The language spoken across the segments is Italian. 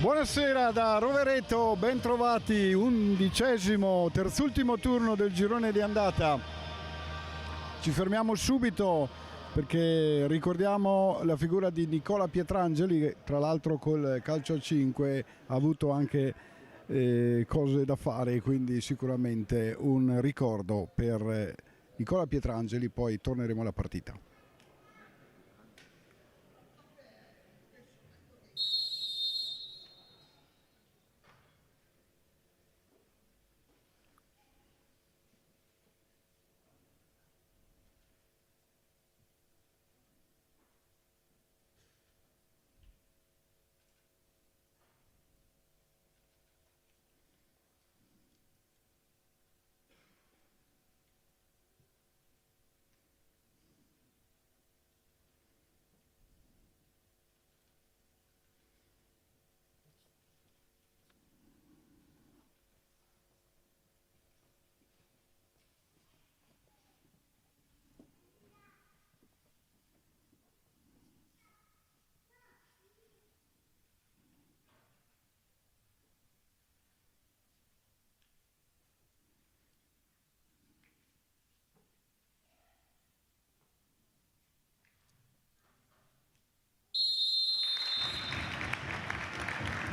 Buonasera da Rovereto, ben trovati, 11° terzultimo turno del girone di andata. Ci fermiamo subito perché ricordiamo la figura di Nicola Pietrangeli, che tra l'altro col calcio a 5 ha avuto anche cose da fare, quindi sicuramente un ricordo per Nicola Pietrangeli. Poi torneremo alla partita.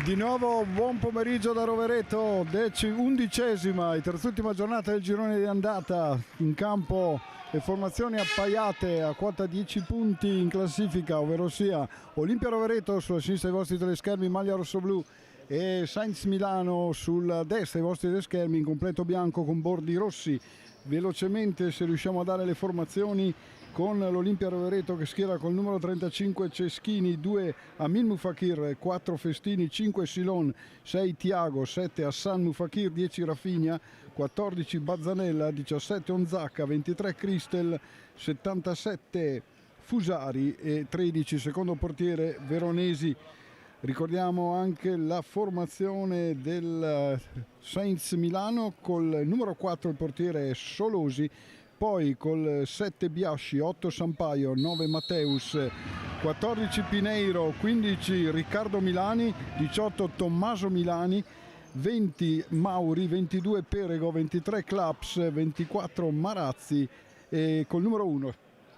Di nuovo buon pomeriggio da Rovereto, 11ª e terzultima giornata del girone di andata. In campo le formazioni appaiate a quota 10 punti in classifica, ovvero sia Olimpia Rovereto sulla sinistra dei vostri teleschermi, maglia rosso-blu, e Sainz Milano sulla destra dei vostri teleschermi in completo bianco con bordi rossi. Velocemente, se riusciamo a dare le formazioni, con l'Olimpia Rovereto che schiera col numero 35 Ceschini, 2 Amin Mufakir, 4 Festini, 5 Silon, 6 Tiago, 7 Hassan Mufakir, 10 Rafinha, 14 Bazzanella, 17 Onzacca, 23 Cristel, 77 Fusari e 13 secondo portiere Veronesi. Ricordiamo anche la formazione del Sainz Milano col numero 4 il portiere Solosi, poi col 7 Biasci, 8 Sampaio, 9 Matteus, 14 Pineiro, 15 Riccardo Milani, 18 Tommaso Milani, 20 Mauri, 22 Perego, 23 Claps, 24 Marazzi e col numero 1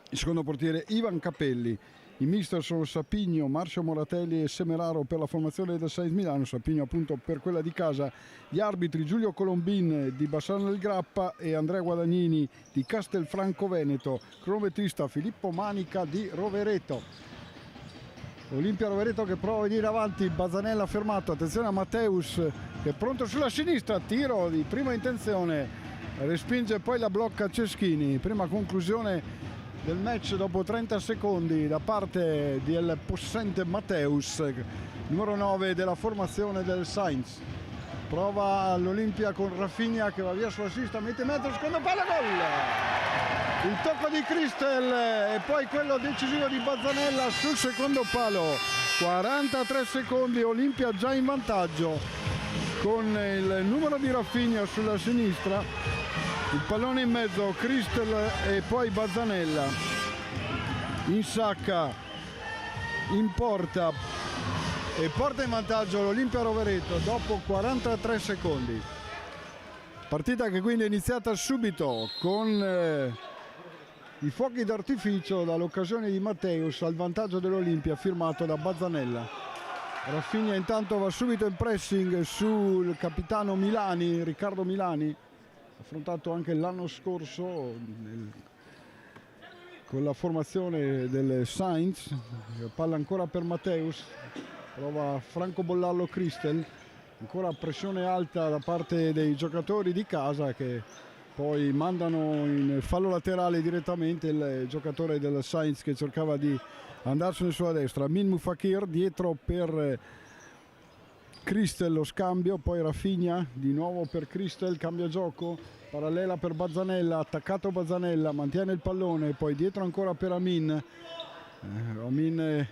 il secondo portiere Ivan Capelli. I mister sono Sapigno, Marcio Moratelli e Semeraro per la formazione del Sainz Milano, Sapigno appunto per quella di casa. Gli arbitri Giulio Colombin di Bassano del Grappa e Andrea Guadagnini di Castelfranco Veneto, cronometrista Filippo Manica di Rovereto. Olimpia Rovereto che prova a venire avanti, Bazzanella fermato, attenzione a Matteus che è pronto sulla sinistra, tiro di prima intenzione, respinge poi la blocca Ceschini. Prima conclusione del match dopo 30 secondi da parte del possente Matteus, numero 9 della formazione del Sainz. Prova all'Olimpia con Rafinha che va via sulla sinistra, mette in mezzo, secondo palla, gol! Il tocco di Cristel e poi quello decisivo di Bazzanella sul secondo palo. 43 secondi, Olimpia già in vantaggio con il numero di Rafinha sulla sinistra. Il pallone in mezzo, Cristel e poi Bazzanella. In sacca, in porta e porta in vantaggio l'Olimpia Rovereto dopo 43 secondi. Partita che quindi è iniziata subito con i fuochi d'artificio dall'occasione di Matteus al vantaggio dell'Olimpia firmato da Bazzanella. Rafinha intanto va subito in pressing sul capitano Milani, Riccardo Milani, affrontato anche l'anno scorso con la formazione del Sainz. Palla ancora per Matteus, prova Franco Bollallo Cristel, ancora pressione alta da parte dei giocatori di casa che poi mandano in fallo laterale direttamente il giocatore del Sainz che cercava di andarsene sulla destra. Amin Mufakir dietro per Cristel, lo scambio, poi Rafinha di nuovo per Cristel, cambia gioco, parallela per Bazzanella, attaccato Bazzanella, mantiene il pallone, poi dietro ancora per Amin. Amin,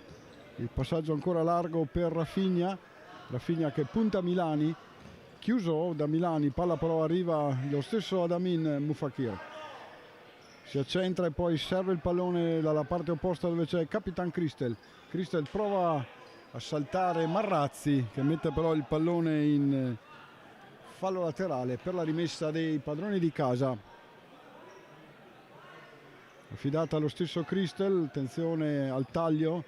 il passaggio ancora largo per Rafinha, Rafinha che punta Milani, chiuso da Milani, palla però arriva lo stesso ad Amin Mufakir. Si accentra e poi serve il pallone dalla parte opposta dove c'è Capitan Cristel. Cristel prova a saltare Marrazzi, che mette però il pallone in fallo laterale per la rimessa dei padroni di casa. Affidata allo stesso Christel, attenzione al taglio,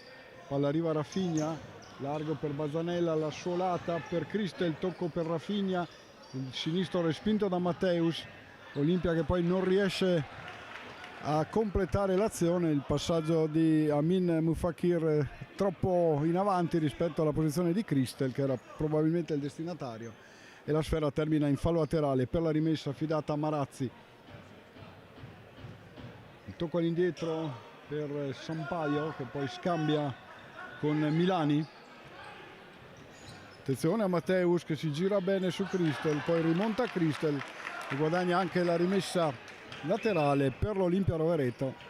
palla arriva a Rafinha, largo per Bazzanella, la suolata per Christel, tocco per Rafinha, il sinistro respinto da Matteus, Olimpia che poi non riesce a completare l'azione, il passaggio di Amin Mufakir troppo in avanti rispetto alla posizione di Christel, che era probabilmente il destinatario, e la sfera termina in fallo laterale per la rimessa affidata a Marrazzi. Il tocco all'indietro per Sampaio, che poi scambia con Milani. Attenzione a Matteus che si gira bene su Christel, poi rimonta Christel e guadagna anche la rimessa laterale per l'Olimpia Rovereto.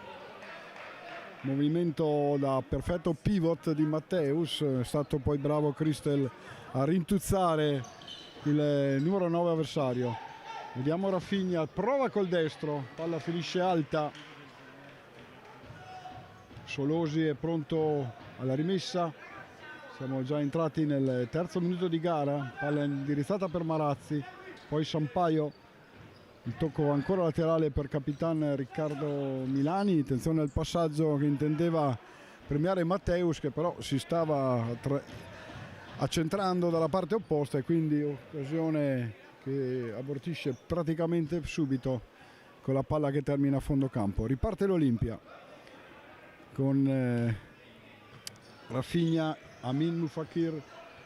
Movimento da perfetto pivot di Matteus, è stato poi bravo Christel a rintuzzare il numero 9 avversario. Vediamo Rafinha, prova col destro, palla finisce alta. Solosi è pronto alla rimessa. Siamo già entrati nel terzo minuto di gara, palla indirizzata per Marrazzi, poi Sampaio, il tocco ancora laterale per Capitan Riccardo Milani. Attenzione al passaggio che intendeva premiare Matteus, che però si stava accentrando dalla parte opposta, e quindi occasione che abortisce praticamente subito con la palla che termina a fondo campo. Riparte l'Olimpia con Rafinha, Amin Mufakir,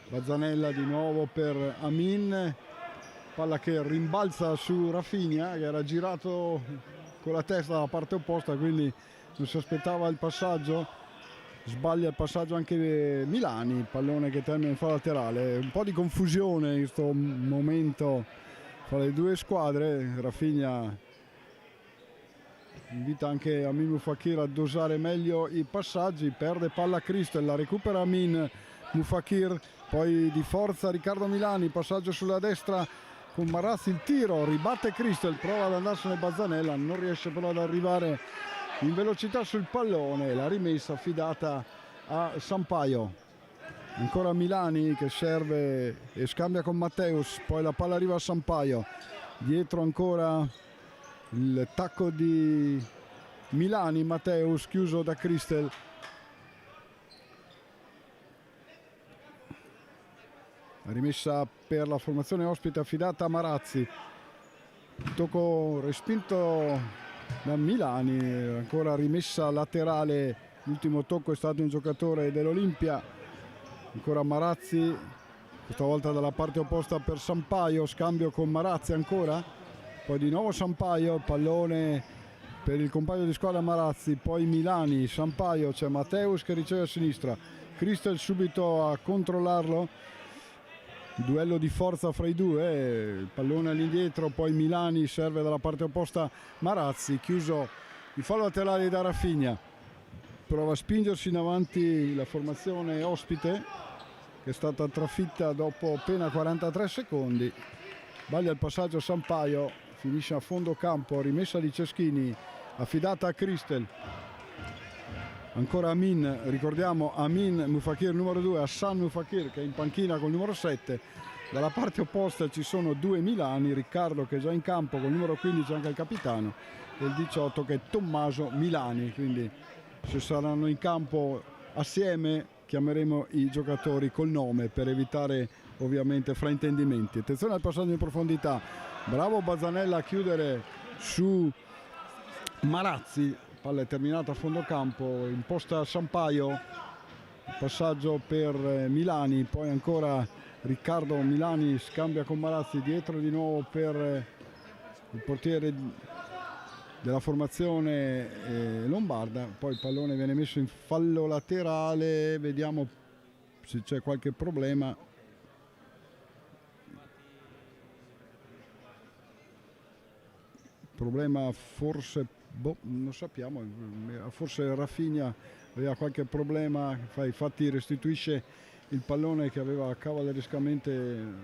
Bazzanella di nuovo per Amin, palla che rimbalza su Rafinha, che era girato con la testa dalla parte opposta, quindi non si aspettava il passaggio. Sbaglia il passaggio anche Milani, pallone che termina in fallo laterale. Un po' di confusione in questo momento fra le due squadre. Rafinha invita anche Amin Mufakir a dosare meglio i passaggi, perde palla Christel, la recupera Amin Mufakir, poi di forza Riccardo Milani, passaggio sulla destra con Marrazzi, il tiro, ribatte Christel, prova ad andarsene Bazzanella, non riesce però ad arrivare in velocità sul pallone, la rimessa affidata a Sampaio. Ancora Milani che serve e scambia con Matteus, poi la palla arriva a Sampaio, dietro ancora il tacco di Milani, Matteus chiuso da Christel. La rimessa per la formazione ospite affidata a Marrazzi, il tocco respinto da Milani, ancora rimessa laterale, l'ultimo tocco è stato un giocatore dell'Olimpia. Ancora Marrazzi, questa volta dalla parte opposta per Sampaio, scambio con Marrazzi ancora, poi di nuovo Sampaio, pallone per il compagno di squadra Marrazzi, poi Milani, Sampaio, c'è Matteus che riceve a sinistra, Christel subito a controllarlo, duello di forza fra i due, il pallone all'indietro, poi Milani serve dalla parte opposta Marrazzi, chiuso il fallo laterale da Rafinha, prova a spingersi in avanti la formazione ospite che è stata trafitta dopo appena 43 secondi, sbaglia il passaggio Sampaio, finisce a fondo campo, rimessa di Ceschini affidata a Christel. Ancora Amin, ricordiamo Amin Mufakir numero 2, Hassan Mufakir che è in panchina col numero 7. Dalla parte opposta ci sono due Milani, Riccardo che è già in campo col numero 15, anche il capitano, e il 18 che è Tommaso Milani, quindi se saranno in campo assieme chiameremo i giocatori col nome per evitare ovviamente fraintendimenti. Attenzione al passaggio in profondità, bravo Bazzanella a chiudere su Marrazzi, palla è terminata a fondo campo, imposta Sampaio, passaggio per Milani, poi ancora Riccardo Milani scambia con Marrazzi, dietro di nuovo per il portiere della formazione lombarda, poi il pallone viene messo in fallo laterale, vediamo se c'è qualche problema. Problema forse, non sappiamo, forse Rafinha aveva qualche problema, infatti restituisce il pallone che aveva cavallerescamente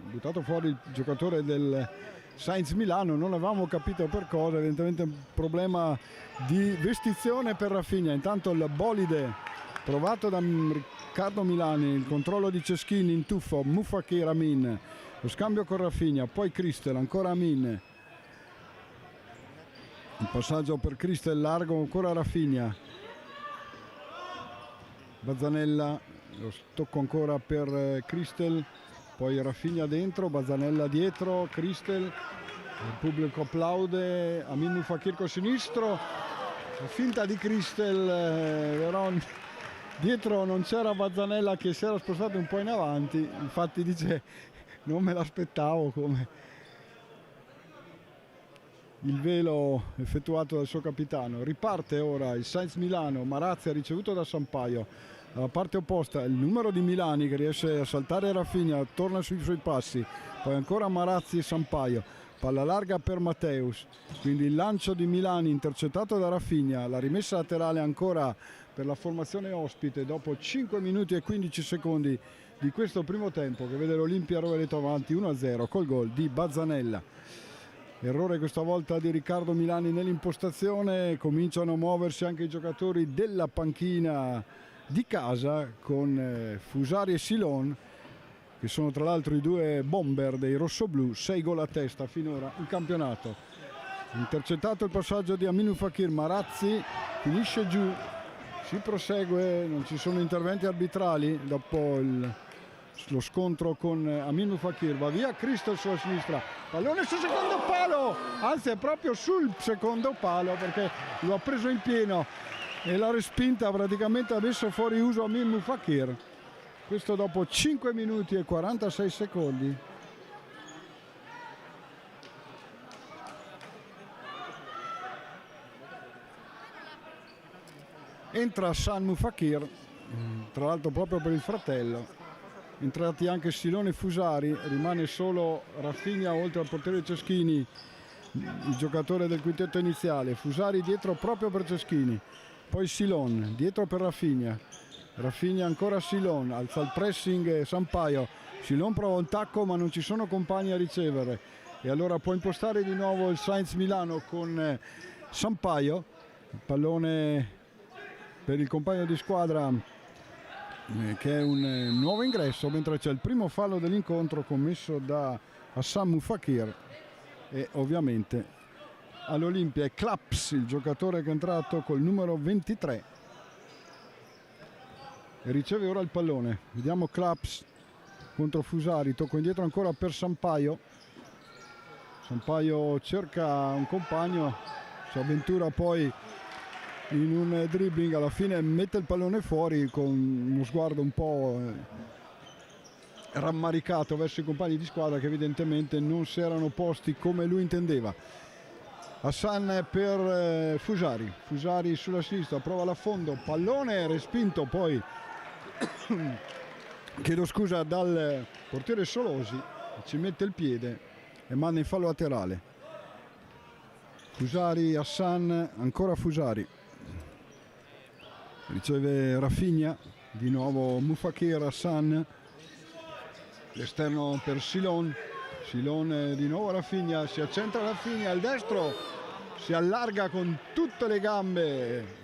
buttato fuori il giocatore del Sainz Milano, non avevamo capito per cosa, evidentemente un problema di vestizione per Rafinha. Intanto il bolide provato da Riccardo Milani, il controllo di Ceschini in tuffo, Mufakir, Amin, lo scambio con Rafinha, poi Christel, ancora Amin, il passaggio per Christel largo, ancora Rafinha, Bazzanella, lo tocco ancora per Christel, poi Rafinha dentro, Bazzanella dietro, Christel, il pubblico applaude, Amin Mufakir col sinistro, finta di Christel, però dietro non c'era Bazzanella che si era spostato un po' in avanti, infatti dice non me l'aspettavo, come il velo effettuato dal suo capitano. Riparte ora il Sainz Milano, Marazzi ha ricevuto da Sampaio, dalla parte opposta il numero di Milani che riesce a saltare Rafinha, torna sui suoi passi, poi ancora Marazzi e Sampaio, palla larga per Matteus, quindi il lancio di Milani intercettato da Rafinha, la rimessa laterale ancora per la formazione ospite dopo 5 minuti e 15 secondi di questo primo tempo che vede l'Olimpia Rovereto avanti 1-0 col gol di Bazzanella. Errore questa volta di Riccardo Milani nell'impostazione, cominciano a muoversi anche i giocatori della panchina di casa con Fusari e Silon, che sono tra l'altro i due bomber dei rossoblù, 6 gol a testa finora in campionato. Intercettato il passaggio di Amin Mufakir, Marazzi finisce giù, si prosegue, non ci sono interventi arbitrali dopo lo scontro con Amin Mufakir, va via Christel sulla sinistra, pallone sul secondo palo, anzi è proprio sul secondo palo perché lo ha preso in pieno e la respinta praticamente ha messo fuori uso Amin Mufakir. Questo dopo 5 minuti e 46 secondi. Entra Hassan Mufakir, tra l'altro proprio per il fratello. Entrati anche Silone e Fusari, rimane solo Rafinha oltre al portiere Ceschini, il giocatore del quintetto iniziale. Fusari dietro proprio per Ceschini, poi Silon dietro per Rafinha. Rafinha ancora Silon, alza il pressing Sampaio, Silon prova un tacco ma non ci sono compagni a ricevere e allora può impostare di nuovo il Sainz Milano con Sampaio, il pallone per il compagno di squadra che è un nuovo ingresso, mentre c'è il primo fallo dell'incontro commesso da Hassan Mufakir e ovviamente all'Olimpia è Claps, il giocatore che è entrato col numero 23. E riceve ora il pallone, vediamo Claps contro Fusari, tocco indietro ancora per Sampaio, Sampaio cerca un compagno, si avventura poi in un dribbling, alla fine mette il pallone fuori con uno sguardo un po' rammaricato verso i compagni di squadra che evidentemente non si erano posti come lui intendeva. Hassan per Fusari, Fusari sulla sinistra, prova l'affondo, pallone respinto poi chiedo scusa dal portiere Solosi, ci mette il piede e manda in fallo laterale. Fusari, Hassan, ancora Fusari, riceve Rafinha, di nuovo Mufakir, Hassan, l'esterno per Silon, Silon di nuovo Rafinha, si accentra Rafinha, il destro si allarga con tutte le gambe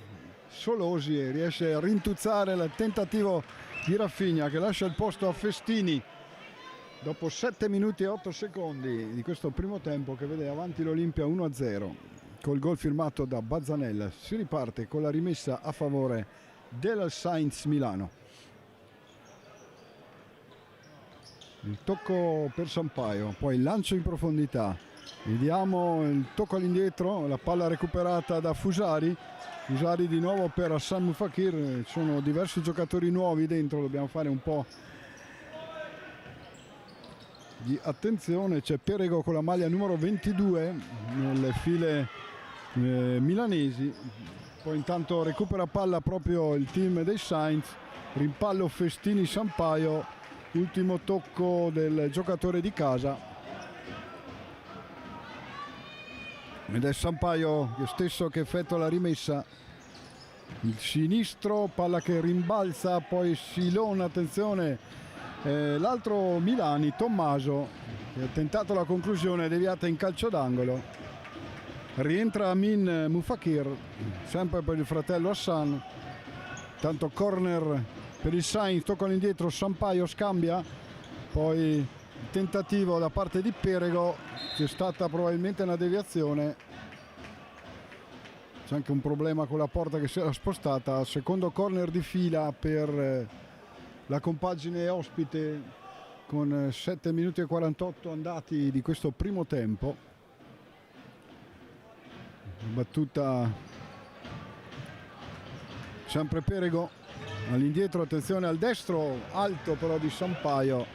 Solosi e riesce a rintuzzare il tentativo di Rafinha che lascia il posto a Festini dopo 7 minuti e 8 secondi di questo primo tempo che vede avanti l'Olimpia 1-0 col gol firmato da Bazzanella. Si riparte con la rimessa a favore del Sainz Milano. Il tocco per Sampaio, poi il lancio in profondità, vediamo il tocco all'indietro, la palla recuperata da Fusari, Fusari di nuovo per Hassan Mufakir, ci sono diversi giocatori nuovi dentro, dobbiamo fare un po' di attenzione. C'è Perego con la maglia numero 22 nelle file milanesi, poi intanto recupera palla proprio il team dei Sainz, rimpallo Festini Sampaio, ultimo tocco del giocatore di casa ed è Sampaio stesso che effettua la rimessa, il sinistro, palla che rimbalza, poi Silon, attenzione, l'altro Milani, Tommaso, che ha tentato la conclusione deviata in calcio d'angolo, rientra Amin Mufakir sempre per il fratello Hassan, Tanto corner per il Sainz, tocca all'indietro, Sampaio scambia, poi il tentativo da parte di Perego, c'è stata probabilmente una deviazione, c'è anche un problema con la porta che si era spostata. Secondo corner di fila per la compagine ospite con 7 minuti e 48 andati di questo primo tempo. Battuta sempre Perego all'indietro, attenzione al destro alto però di Sampaio,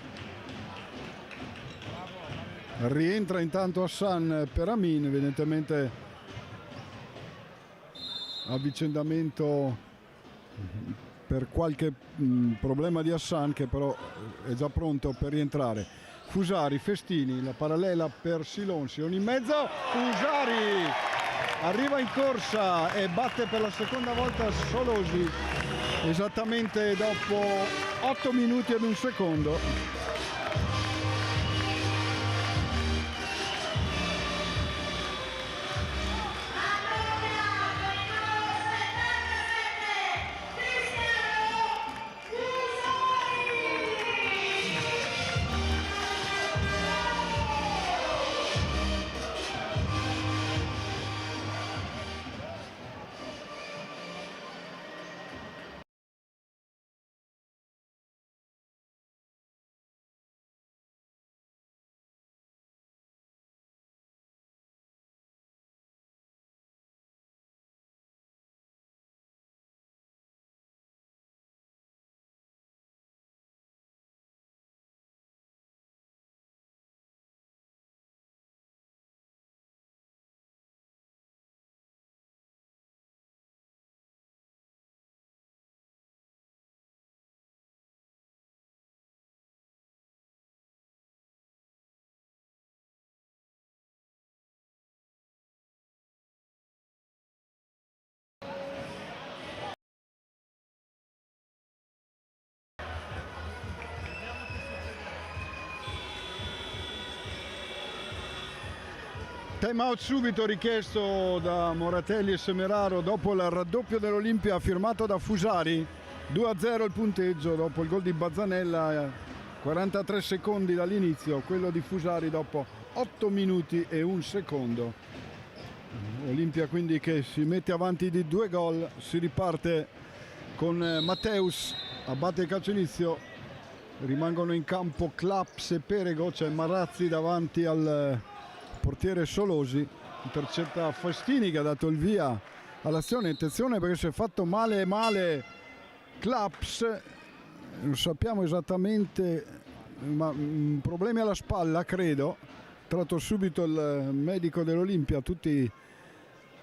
rientra intanto Hassan per Amin, evidentemente avvicendamento per qualche problema di Hassan, che però è già pronto per rientrare. Fusari, Festini, la parallela per Silon in mezzo, Fusari arriva in corsa e batte per la seconda volta Solosi esattamente dopo 8 minuti ed un secondo. Time out subito richiesto da Moratelli e Semeraro dopo il raddoppio dell'Olimpia firmato da Fusari. 2-0 il punteggio dopo il gol di Bazzanella, 43 secondi dall'inizio, quello di Fusari dopo 8 minuti e un secondo. Olimpia quindi che si mette avanti di 2 gol, si riparte con Matteus, abbatte il calcio inizio, rimangono in campo Claps e Perego, c'è Marazzi davanti al portiere Solosi, intercetta Festini che ha dato il via all'azione. Attenzione perché si è fatto male Claps, non sappiamo esattamente, ma problemi alla spalla credo. Tratto subito il medico dell'Olimpia, tutti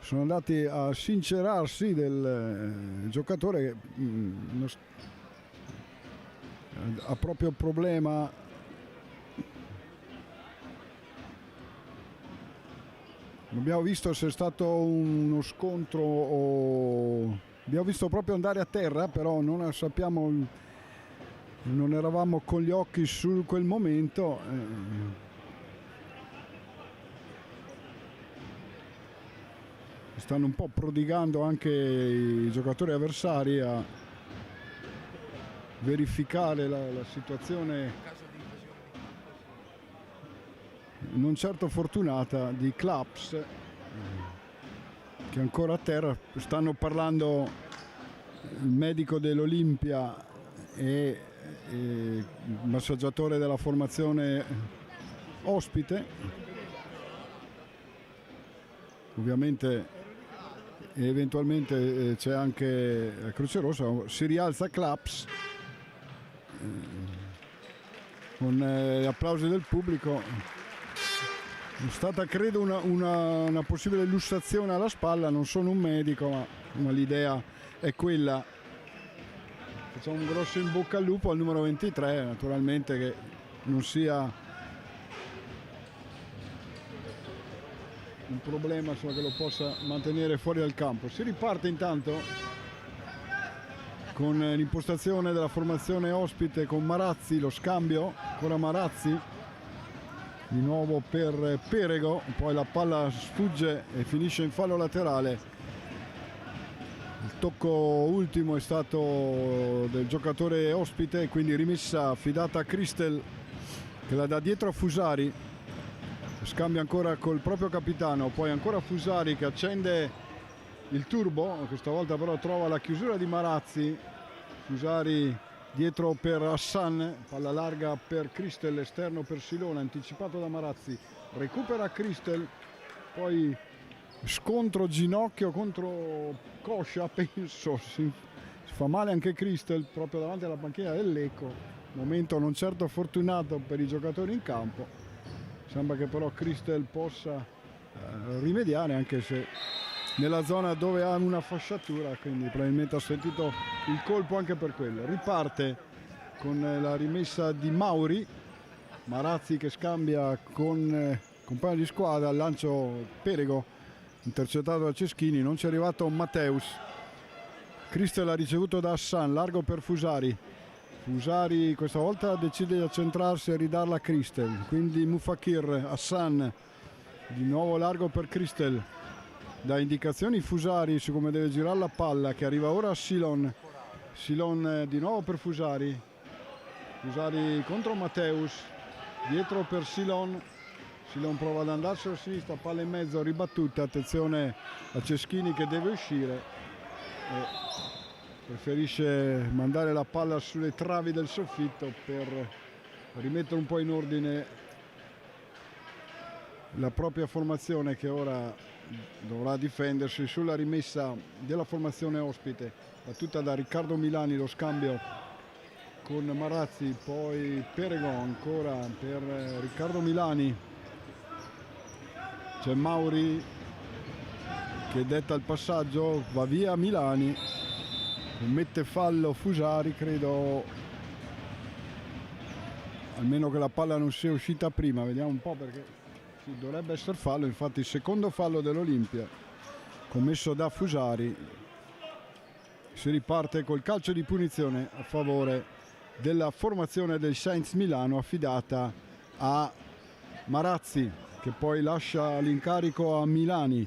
sono andati a sincerarsi del giocatore che ha proprio problema. Abbiamo visto se è stato uno scontro o abbiamo visto proprio andare a terra, però non sappiamo, non eravamo con gli occhi su quel momento. Stanno un po' prodigando anche i giocatori avversari a verificare la situazione non certo fortunata di Claps, che è ancora a terra. Stanno parlando il medico dell'Olimpia e il massaggiatore della formazione ospite. Ovviamente eventualmente c'è anche la Croce Rossa. Si rialza Claps con gli applausi del pubblico. È stata credo una possibile lussazione alla spalla, non sono un medico ma l'idea è quella. Facciamo un grosso in bocca al lupo al numero 23, naturalmente che non sia un problema, insomma, che lo possa mantenere fuori dal campo. Si riparte intanto con l'impostazione della formazione ospite con Marazzi, lo scambio, ancora Marazzi di nuovo per Perego, poi la palla sfugge e finisce in fallo laterale. Il tocco ultimo è stato del giocatore ospite, quindi rimessa affidata a Christel che la dà dietro a Fusari, scambia ancora col proprio capitano, poi ancora Fusari che accende il turbo, questa volta però trova la chiusura di Marazzi. Fusari dietro per Hassan, palla larga per Christel, esterno per Silone, anticipato da Marazzi, recupera Christel, poi scontro ginocchio contro coscia, penso, si fa male anche Christel proprio davanti alla panchina del Lecco, momento non certo fortunato per i giocatori in campo. Sembra che però Christel possa rimediare, anche se nella zona dove ha una fasciatura, quindi probabilmente ha sentito il colpo anche per quello. Riparte con la rimessa di Mauri, Marazzi che scambia con compagno di squadra, al lancio Perego intercettato da Ceschini, non ci è arrivato Matteus. Christel ha ricevuto da Hassan, largo per Fusari. Fusari questa volta decide di accentrarsi e ridarla a Christel, quindi Mufakir, Hassan, di nuovo largo per Christel. Da indicazioni Fusari su come deve girare la palla, che arriva ora a Silon. Silon di nuovo per Fusari. Fusari contro Matteus, dietro per Silon. Silon prova ad andarselo a sinistra, palla in mezzo, ribattuta, attenzione a Ceschini che deve uscire e preferisce mandare la palla sulle travi del soffitto per rimettere un po' in ordine la propria formazione, che ora dovrà difendersi sulla rimessa della formazione ospite, battuta da Riccardo Milani, lo scambio con Marazzi, poi Perego ancora per Riccardo Milani. C'è Mauri che detta il passaggio, va via Milani, mette fallo Fusari, credo, almeno che la palla non sia uscita prima, vediamo un po', perché sì, dovrebbe essere fallo. Infatti il secondo fallo dell'Olimpia commesso da Fusari. Si riparte col calcio di punizione a favore della formazione del Sainz Milano, affidata a Marazzi, che poi lascia l'incarico a Milani.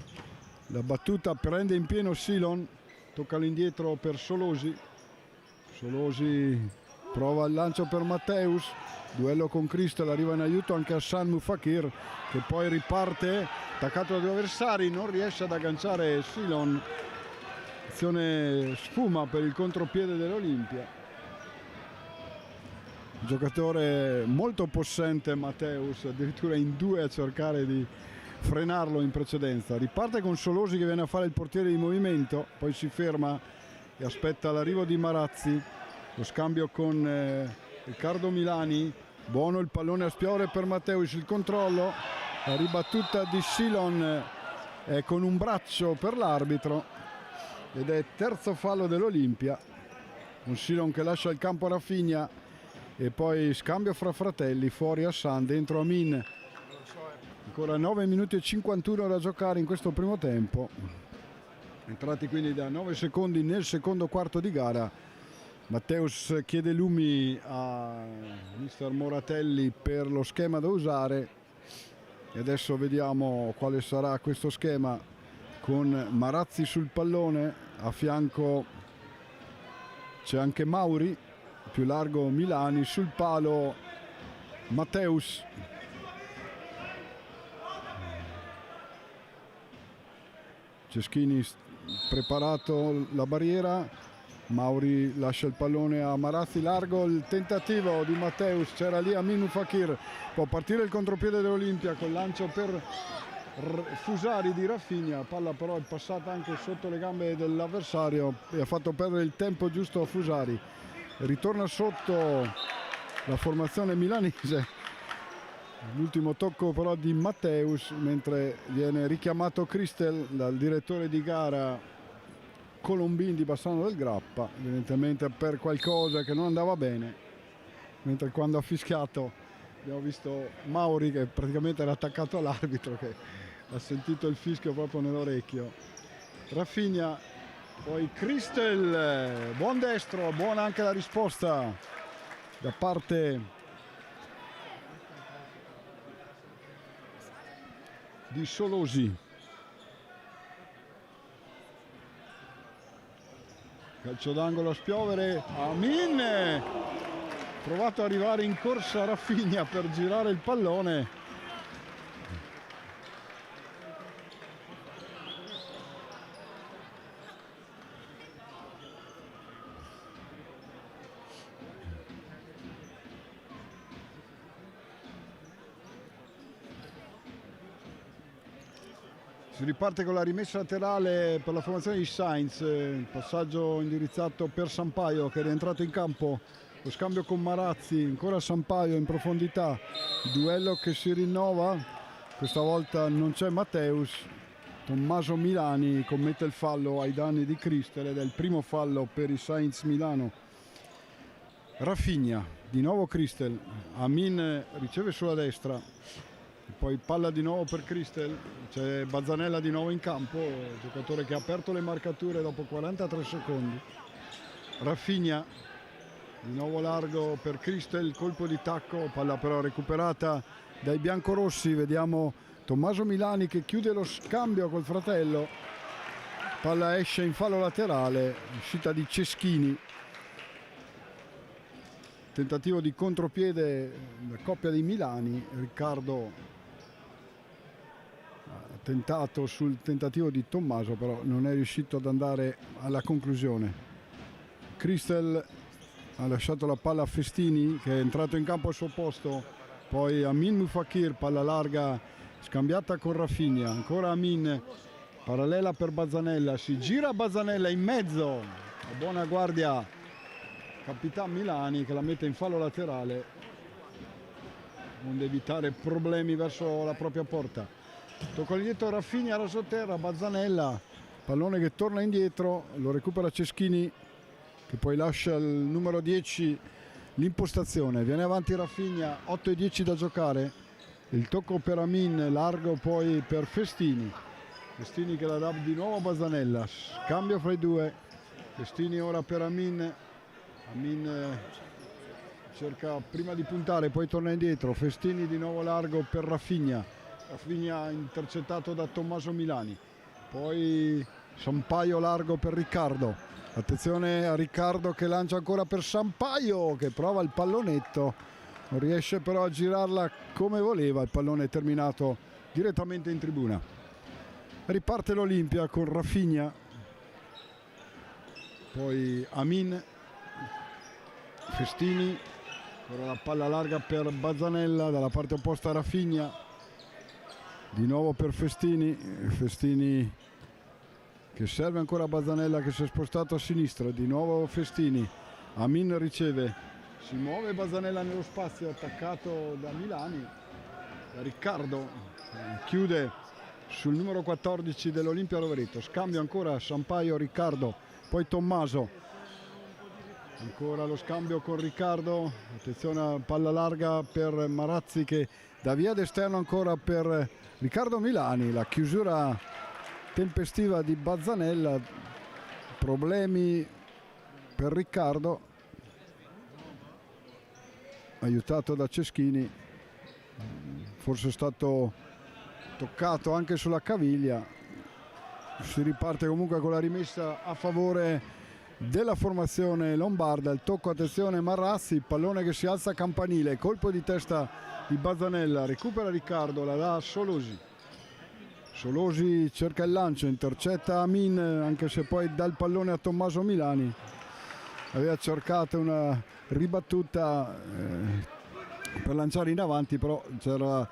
La battuta prende in pieno Silon, tocca all'indietro per Solosi. Solosi prova il lancio per Matteus, duello con Christel, arriva in aiuto anche Hassan Mufakir, che poi riparte attaccato da due avversari, non riesce ad agganciare Silon. Azione sfuma per il contropiede dell'Olimpia. Giocatore molto possente Matteus, addirittura in due a cercare di frenarlo in precedenza. Riparte con Solosi che viene a fare il portiere di movimento, poi si ferma e aspetta l'arrivo di Marazzi. Lo scambio con Riccardo Milani, buono il pallone a spiovere per Matteus, il controllo, la ribattuta di Silon con un braccio per l'arbitro, ed è terzo fallo dell'Olimpia, un Silon che lascia il campo a Rafinha e poi scambio fra fratelli, fuori Hassan, dentro Amin. Ancora 9 minuti e 51 da giocare in questo primo tempo, entrati quindi da 9 secondi nel secondo quarto di gara. Matteus chiede lumi a mister Moratelli per lo schema da usare e adesso vediamo quale sarà questo schema, con Marazzi sul pallone, a fianco c'è anche Mauri, più largo Milani, sul palo Matteus. Ceschini preparato la barriera, Mauri lascia il pallone a Marazzi, largo il tentativo di Matteus, c'era lì Amin Mufakir, può partire il contropiede dell'Olimpia col lancio per Fusari di Rafinha, palla però è passata anche sotto le gambe dell'avversario e ha fatto perdere il tempo giusto a Fusari. Ritorna sotto la formazione milanese, l'ultimo tocco però di Matteus, mentre viene richiamato Christel dal direttore di gara Colombin di Bassano del Grappa, evidentemente per qualcosa che non andava bene, mentre quando ha fischiato abbiamo visto Mauri che praticamente era attaccato all'arbitro, che ha sentito il fischio proprio nell'orecchio. Rafinha, poi Christel, buon destro, buona anche la risposta da parte di Solosi. calcio d'angolo a spiovere, Amin, provato ad arrivare in corsa Rafinha per girare il pallone. Si riparte con la rimessa laterale per la formazione di Sainz, passaggio indirizzato per Sampaio che è rientrato in campo, lo scambio con Marazzi, ancora Sampaio in profondità, duello che si rinnova, questa volta non c'è Matteus, Tommaso Milani commette il fallo ai danni di Christel ed è il primo fallo per i Sainz Milano. Rafinha, di nuovo Christel, Amin riceve sulla destra. Poi palla di nuovo per Christel, c'è Bazzanella di nuovo in campo, giocatore che ha aperto le marcature dopo 43 secondi. Rafinha, di nuovo largo per Christel, colpo di tacco, palla però recuperata dai biancorossi, vediamo Tommaso Milani che chiude lo scambio col fratello, palla esce in fallo laterale, uscita di Ceschini. Tentativo di contropiede la coppia dei Milani, Riccardo tentato sul tentativo di Tommaso, però non è riuscito ad andare alla conclusione. Christel ha lasciato la palla a Festini che è entrato in campo al suo posto, poi Amin Mufakir, palla larga scambiata con Rafinha, ancora Amin, parallela per Bazzanella, si gira Bazzanella in mezzo, a buona guardia Capitan Milani che la mette in fallo laterale, onde evitare problemi verso la propria porta. Tocca indietro Rafinha, rasoterra, Bazzanella, pallone che torna indietro, lo recupera Ceschini che poi lascia il numero 10 l'impostazione, viene avanti Rafinha, 8 e 10 da giocare, il tocco per Amin, largo poi per Festini, Festini che la dà di nuovo a Bazzanella, scambio fra i due, Festini ora per Amin, Amin cerca prima di puntare poi torna indietro, Festini di nuovo largo per Rafinha, Rafinha intercettato da Tommaso Milani, poi Sampaio largo per Riccardo, attenzione a Riccardo che lancia ancora per Sampaio che prova il pallonetto, non riesce però a girarla come voleva, il pallone è terminato direttamente in tribuna. Riparte l'Olimpia con Rafinha, poi Amin, Festini, ora la palla larga per Bazzanella, dalla parte opposta Rafinha, di nuovo per Festini, Festini che serve ancora a Bazzanella che si è spostato a sinistra, di nuovo Festini, Amin riceve, si muove Bazzanella nello spazio attaccato da Milani, da Riccardo, chiude sul numero 14 dell'Olimpia Rovereto, scambio ancora Sampaio Riccardo, poi Tommaso, ancora lo scambio con Riccardo, attenzione a palla larga per Marazzi che dà via d'esterno ancora per Riccardo Milani, la chiusura tempestiva di Bazzanella, problemi per Riccardo, aiutato da Ceschini, forse è stato toccato anche sulla caviglia. Si riparte comunque con la rimessa a favore della formazione lombarda, il tocco, attenzione Marrazzi, pallone che si alza campanile, colpo di testa di Bazzanella, recupera Riccardo, la dà a Solosi, Solosi cerca il lancio, intercetta Amin, anche se poi dà il pallone a Tommaso Milani, aveva cercato una ribattuta per lanciare in avanti, però c'era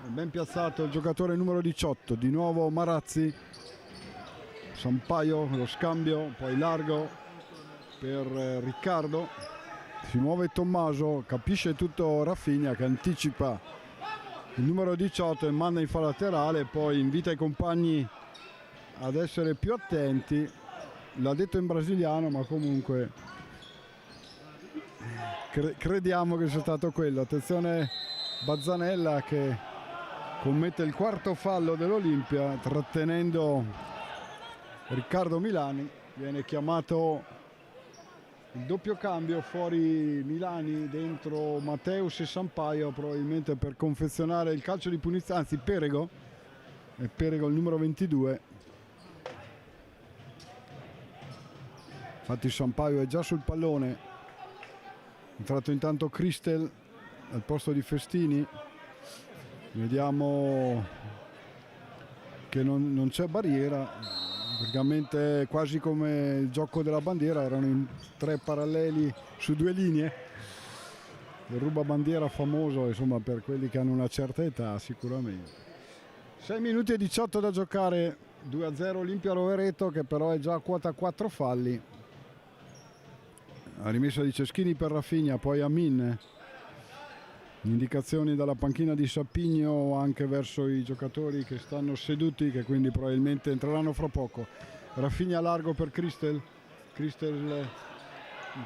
ben piazzato il giocatore numero 18, di nuovo Marazzi, Sampaio, lo scambio, poi largo per Riccardo, si muove Tommaso, capisce tutto Rafinha che anticipa il numero 18 e manda in fallo laterale, poi invita i compagni ad essere più attenti, l'ha detto in brasiliano ma comunque crediamo che sia stato quello. Attenzione Bazzanella che commette il quarto fallo dell'Olimpia trattenendo Riccardo Milani, viene chiamato il doppio cambio, fuori Milani, dentro Matteus e Sampaio, probabilmente per confezionare il calcio di punizione, anzi Perego, e Perego il numero 22. Infatti Sampaio è già sul pallone, è entrato intanto Christel al posto di Festini. Vediamo che non c'è barriera, praticamente quasi come il gioco della bandiera, erano in 3 paralleli su 2 linee. Il rubabandiera famoso, insomma, per quelli che hanno una certa età sicuramente. 6 minuti e 18 da giocare, 2-0 Olimpia Rovereto, che però è già a quota 4 falli. La rimessa di Ceschini per Rafinha, poi Amin. Indicazioni dalla panchina di Sapigno anche verso i giocatori che stanno seduti, che quindi probabilmente entreranno fra poco. Rafinha largo per Christel in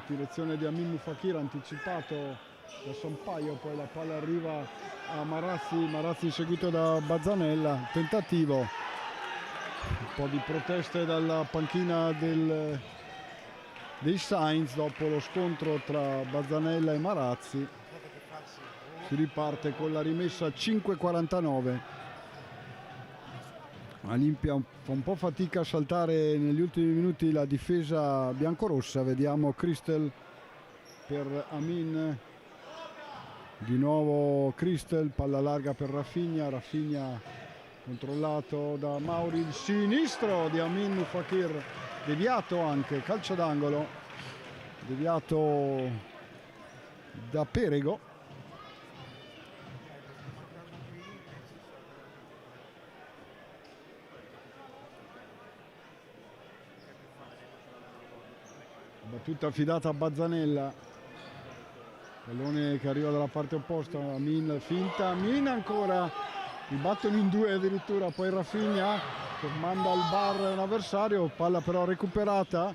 direzione di Amin Mufakir, anticipato da Sampaio, poi la palla arriva a Marazzi seguito da Bazzanella, tentativo, un po' di proteste dalla panchina dei Sainz dopo lo scontro tra Bazzanella e Marazzi. Si riparte con la rimessa 5:49. Olimpia fa un po' fatica a saltare negli ultimi minuti la difesa biancorossa. Vediamo Christel per Amin, di nuovo Christel, palla larga per Rafinha controllato da Mauri, il sinistro di Amin Mufakir, deviato anche, calcio d'angolo, deviato da Perego. Battuta affidata a Bazzanella, pallone che arriva dalla parte opposta, Amin finta, Amin ancora, li battono in 2 addirittura, poi Rafinha che manda al bar un avversario, palla però recuperata,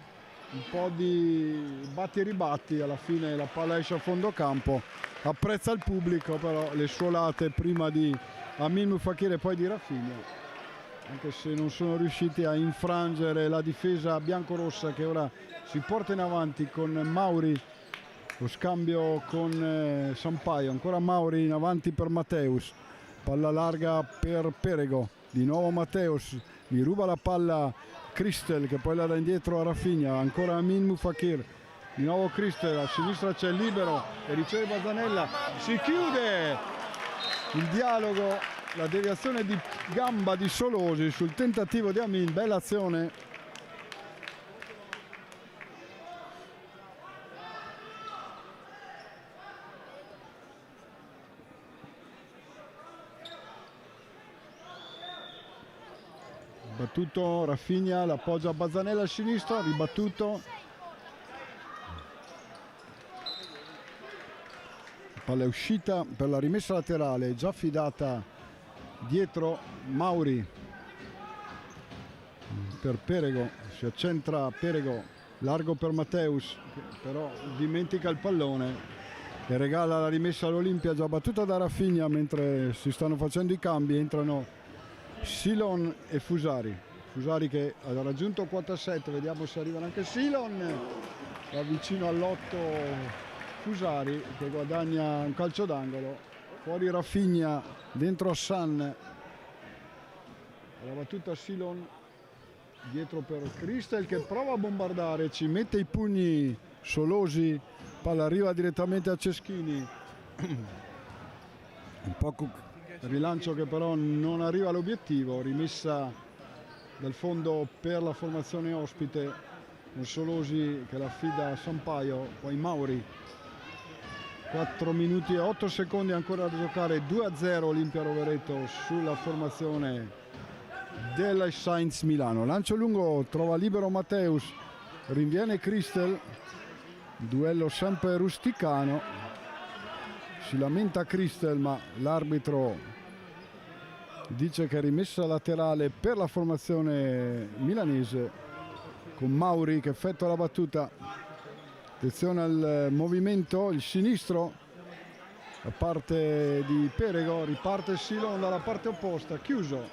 un po' di batti e ribatti, alla fine la palla esce a fondo campo, apprezza il pubblico però le suolate prima di Amin Mufakir e poi di Rafinha, anche se non sono riusciti a infrangere la difesa biancorossa, che ora si porta in avanti con Mauri, lo scambio con Sampaio, ancora Mauri in avanti per Matteus, palla larga per Perego, di nuovo Matteus, gli ruba la palla Christel che poi la dà indietro a Rafinha, ancora Amin Mufakir, di nuovo Christel, a sinistra c'è il libero e riceve Bazzanella, si chiude il dialogo, la deviazione di gamba di Solosi sul tentativo di Amin, bella azione. Battuto Rafinha, l'appoggia a Bazzanella a sinistra, ribattuto. Palla è uscita per la rimessa laterale, già affidata dietro Mauri per Perego, si accentra Perego, largo per Matteus, che però dimentica il pallone e regala la rimessa all'Olimpia, già battuta da Rafinha. Mentre si stanno facendo i cambi entrano Silon e Fusari che ha raggiunto quota 7, vediamo se arrivano anche Silon, va vicino all'8 Fusari che guadagna un calcio d'angolo, fuori Rafinha, dentro Hassan, la battuta Silon, dietro per Christel che prova a bombardare, ci mette i pugni Solosi, palla arriva direttamente a Ceschini, un poco rilancio che però non arriva all'obiettivo, rimessa dal fondo per la formazione ospite, con Solosi che la affida a Sampaio, poi Mauri. 4 minuti e 8 secondi ancora da giocare, 2-0 Olimpia Rovereto sulla formazione della Sainz Milano. Lancio lungo, trova libero Matteus, rinviene Christel, duello sempre rusticano, si lamenta Christel ma l'arbitro dice che è rimessa laterale per la formazione milanese, con Mauri che effettua la battuta. Attenzione al movimento, il sinistro da parte di Perego, riparte Silon dalla parte opposta, chiuso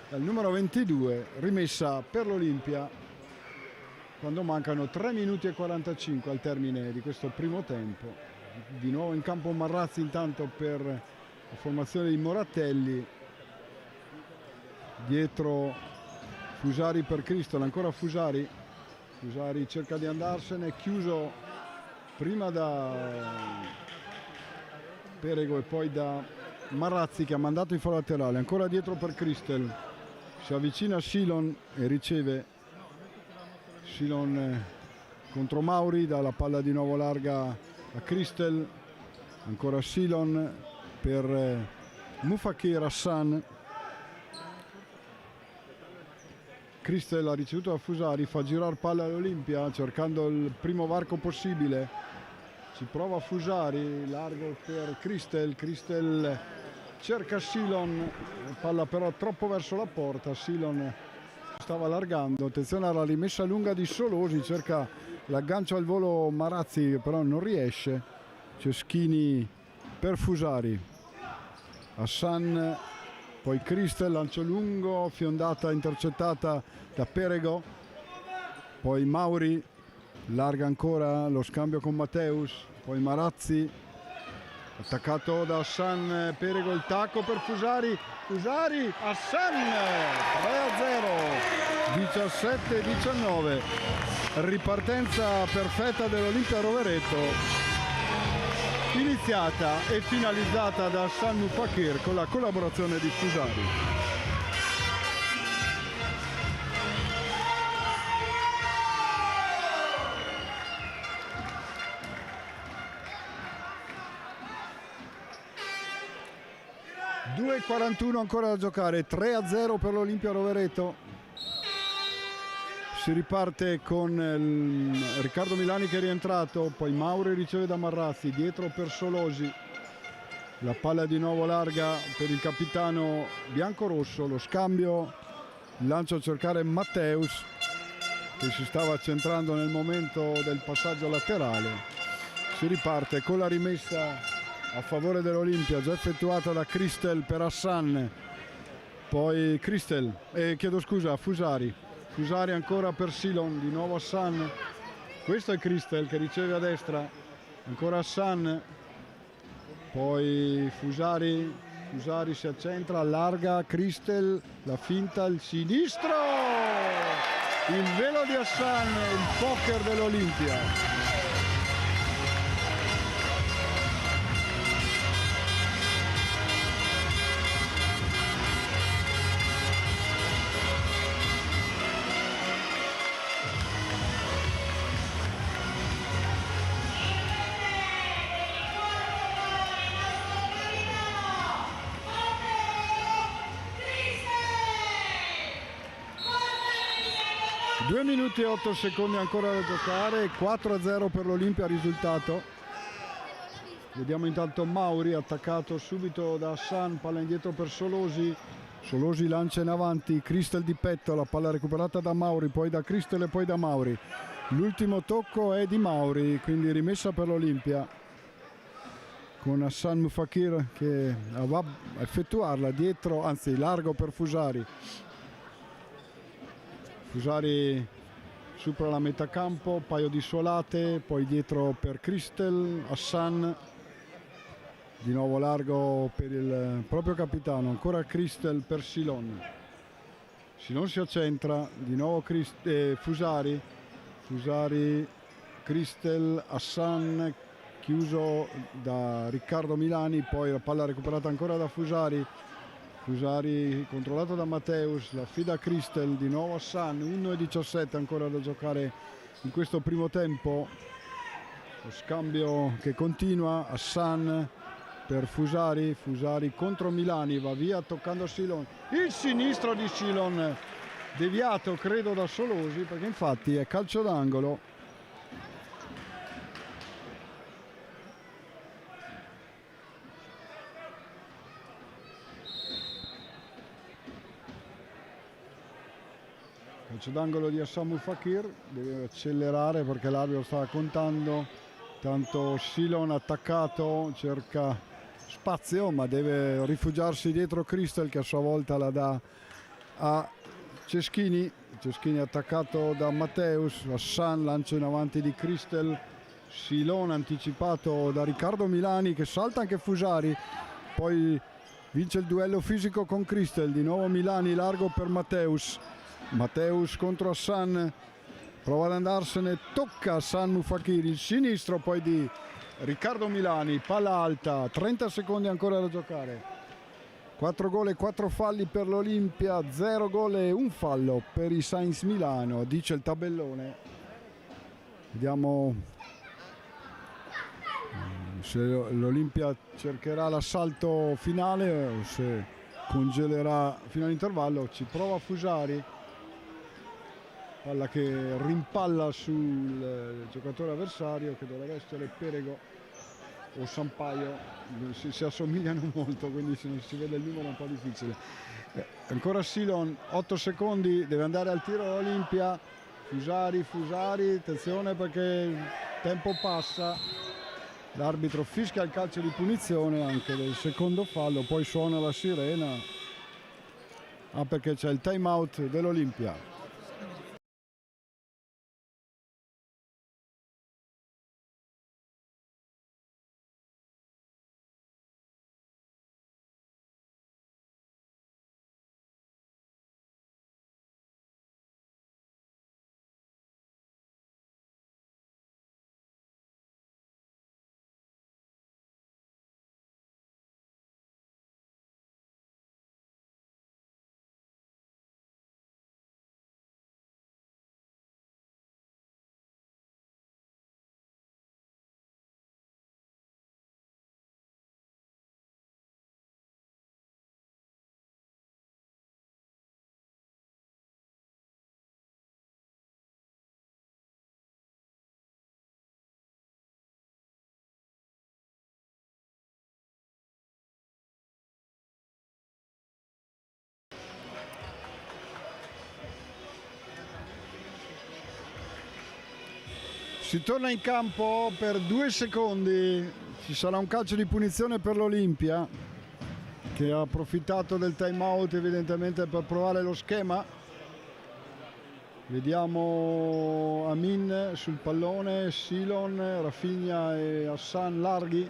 dal numero 22, rimessa per l'Olimpia quando mancano 3 minuti e 45 al termine di questo primo tempo. Di nuovo in campo Marazzi intanto per la formazione di Moratelli, dietro Fusari per Christel, ancora Fusari, Fusari cerca di andarsene, chiuso prima da Perego e poi da Marrazzi, che ha mandato in fallo laterale. Ancora dietro per Christel, si avvicina Silon e riceve Silon contro Mauri, dà la palla di nuovo larga a Christel. Ancora Silon per Mufakir Hassan. Christel ha ricevuto da Fusari, fa girare palla all'Olimpia cercando il primo varco possibile. Ci prova Fusari, largo per Christel. Christel cerca Silon, palla però troppo verso la porta. Silon stava allargando, attenzione alla rimessa lunga di Solosi, cerca l'aggancio al volo Marazzi, però non riesce. Ceschini per Fusari, Hassan, poi Christel, lancio lungo, fiondata intercettata da Perego, poi Mauri, larga ancora, lo scambio con Matteus, poi Marazzi, attaccato da Hassan. Perego, il tacco per Fusari, Fusari, Hassan, 3-0, 17-19, ripartenza perfetta dell'Olimpia Rovereto, iniziata e finalizzata da Hassan Mufakir con la collaborazione di Fusari. (2:41 ancora da giocare), 3-0 per l'Olimpia Rovereto. Si riparte con Riccardo Milani che è rientrato, poi Mauri riceve da Marrazzi, dietro per Solosi, la palla di nuovo larga per il capitano biancorosso, lo scambio, il lancio a cercare Matteus che si stava centrando nel momento del passaggio laterale. Si riparte con la rimessa a favore dell'Olimpia già effettuata da Christel per Hassan, poi Christel, Fusari. Fusari ancora per Silon, di nuovo Hassan, questo è Christel che riceve a destra, ancora Hassan, poi Fusari si accentra, allarga, Christel, la finta, il sinistro, il velo di Hassan, il poker dell'Olimpia. Due minuti e 8 secondi ancora da giocare, 4-0 per l'Olimpia risultato. Vediamo intanto Mauri attaccato subito da Hassan, palla indietro per Solosi, Solosi lancia in avanti, Christel di petto, la palla recuperata da Mauri, poi da Christel e poi da Mauri. L'ultimo tocco è di Mauri, quindi rimessa per l'Olimpia con Hassan Mufakir che va a effettuarla dietro, anzi largo per Fusari. Fusari supera la metà campo, paio di suolate, poi dietro per Christel, Hassan, di nuovo largo per il proprio capitano, ancora Christel per Silon. Silon si accentra, di nuovo Fusari, Christel, Hassan, chiuso da Riccardo Milani, poi la palla recuperata ancora da Fusari controllato da Matteus, la affida a Christel, di nuovo Hassan, 1:17 ancora da giocare in questo primo tempo. Lo scambio che continua, Hassan per Fusari contro Milani, va via toccando Silon, il sinistro di Silon deviato credo da Solosi, perché infatti è calcio d'angolo. Calcio d'angolo di Hassan Mufakir, deve accelerare perché l'arbitro stava contando, tanto Silon attaccato cerca spazio ma deve rifugiarsi dietro Christel che a sua volta la dà a Ceschini attaccato da Matteus, Hassan lancio in avanti di Christel, Silon anticipato da Riccardo Milani che salta anche Fusari, poi vince il duello fisico con Christel, di nuovo Milani largo per Matteus contro Hassan, prova ad andarsene, tocca a Sannu Fakir, il sinistro poi di Riccardo Milani, palla alta, 30 secondi ancora da giocare. 4 gol e 4 falli per l'Olimpia, 0 gol e 1 fallo per i Sainz Milano, dice il tabellone. Vediamo se l'Olimpia cercherà l'assalto finale o se congelerà fino all'intervallo. Ci prova Fusari, palla che rimpalla sul giocatore avversario, che dovrebbe essere Perego o Sampaio, si assomigliano molto, quindi se non si vede il numero è un po' difficile. Ancora Silon, 8 secondi, deve andare al tiro l'Olimpia. Fusari, attenzione perché il tempo passa, l'arbitro fischia il calcio di punizione anche del secondo fallo, poi suona la sirena, perché c'è il time out dell'Olimpia. Si torna in campo per 2 secondi, ci sarà un calcio di punizione per l'Olimpia, che ha approfittato del time out evidentemente per provare lo schema. Vediamo Amin sul pallone, Silon, Rafinha e Hassan larghi.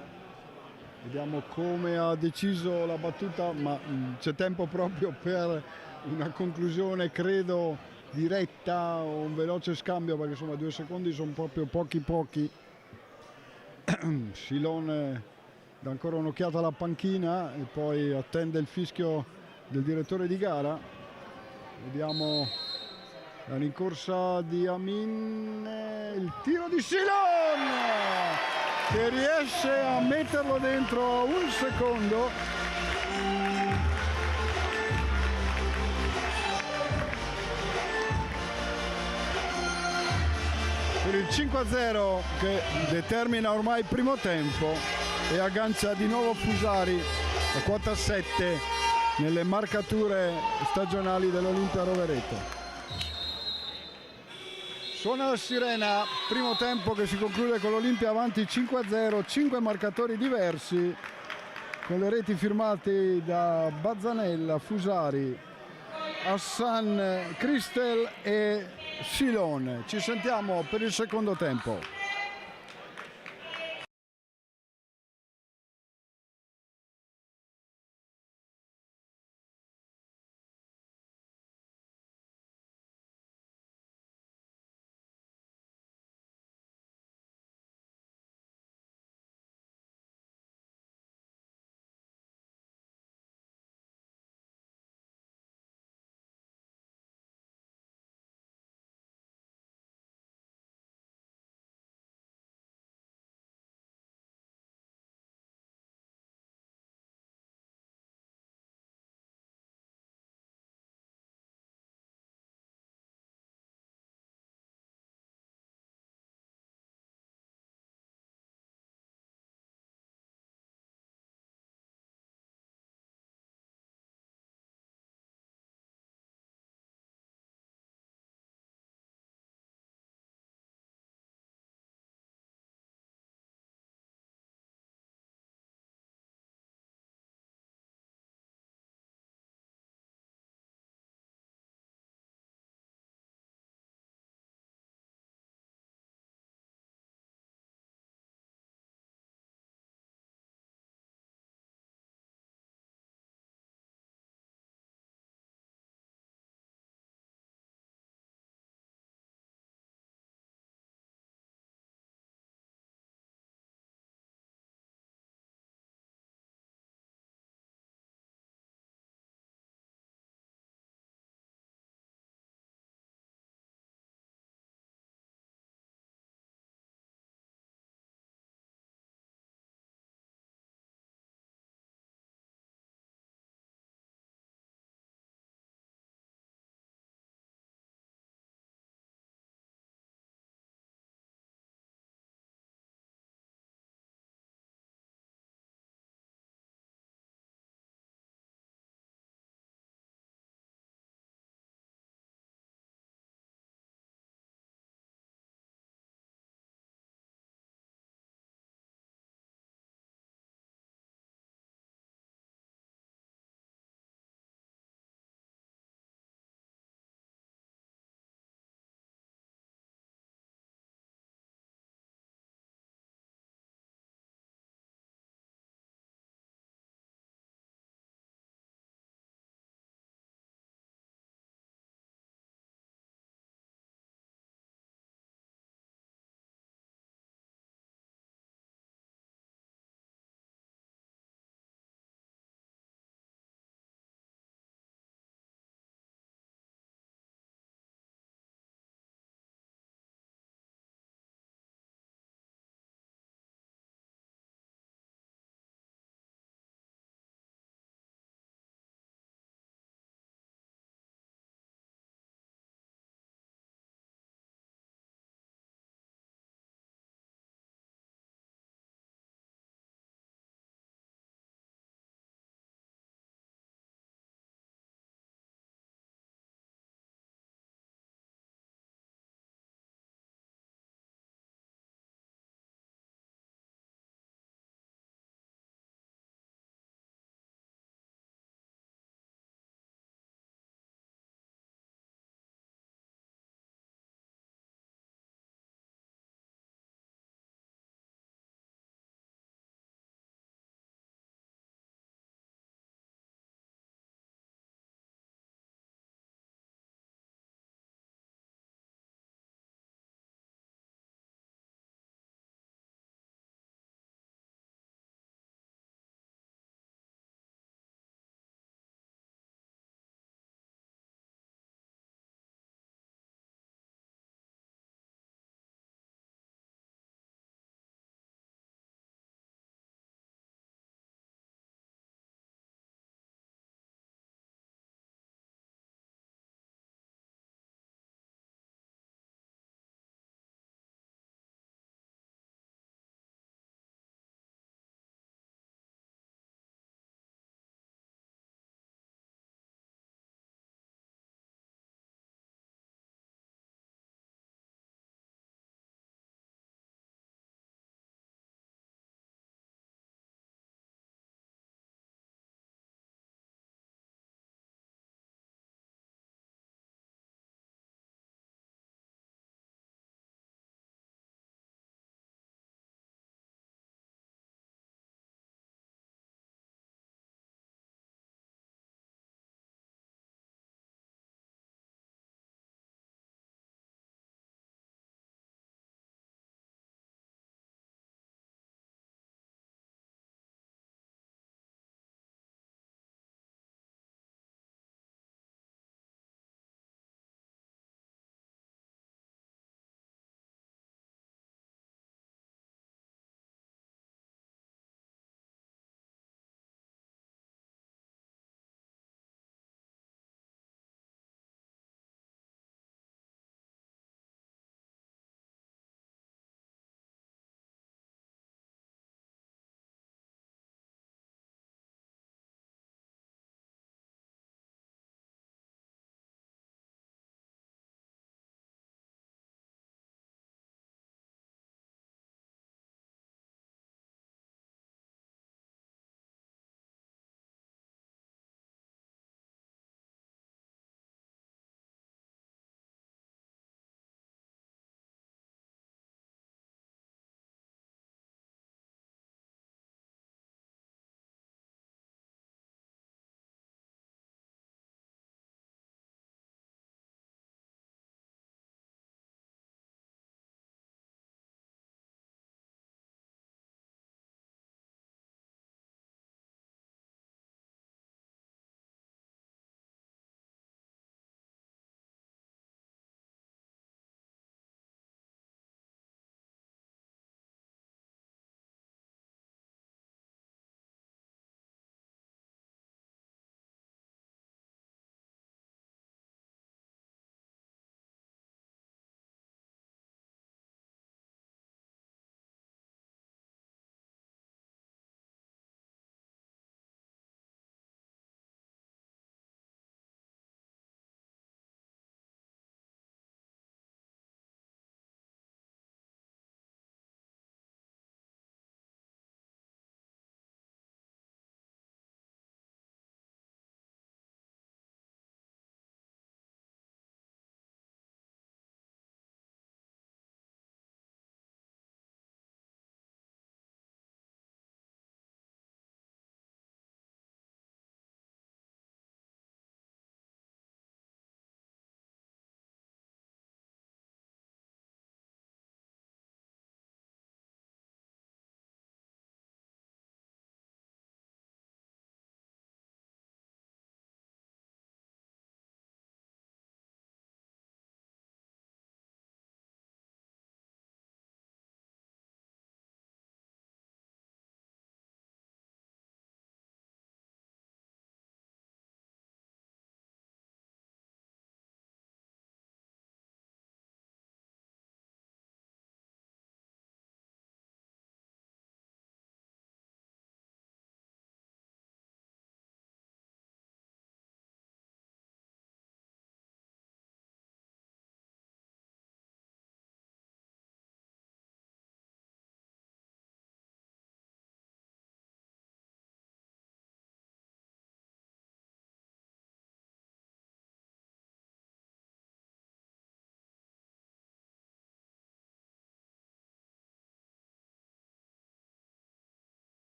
Vediamo come ha deciso la battuta, ma c'è tempo proprio per una conclusione, credo, diretta o un veloce scambio, perché insomma 2 secondi sono proprio pochi. Silon dà ancora un'occhiata alla panchina e poi attende il fischio del direttore di gara. Vediamo la rincorsa di Amin, il tiro di Silon che riesce a metterlo dentro un secondo. Per il 5-0 che determina ormai il primo tempo e aggancia di nuovo Fusari a quota 7 nelle marcature stagionali dell'Olimpia Rovereto. Suona la sirena, primo tempo che si conclude con l'Olimpia avanti 5-0, 5 marcatori diversi con le reti firmate da Bazzanella, Fusari, Hassan, Cristel e Silone. Ci sentiamo per il secondo tempo.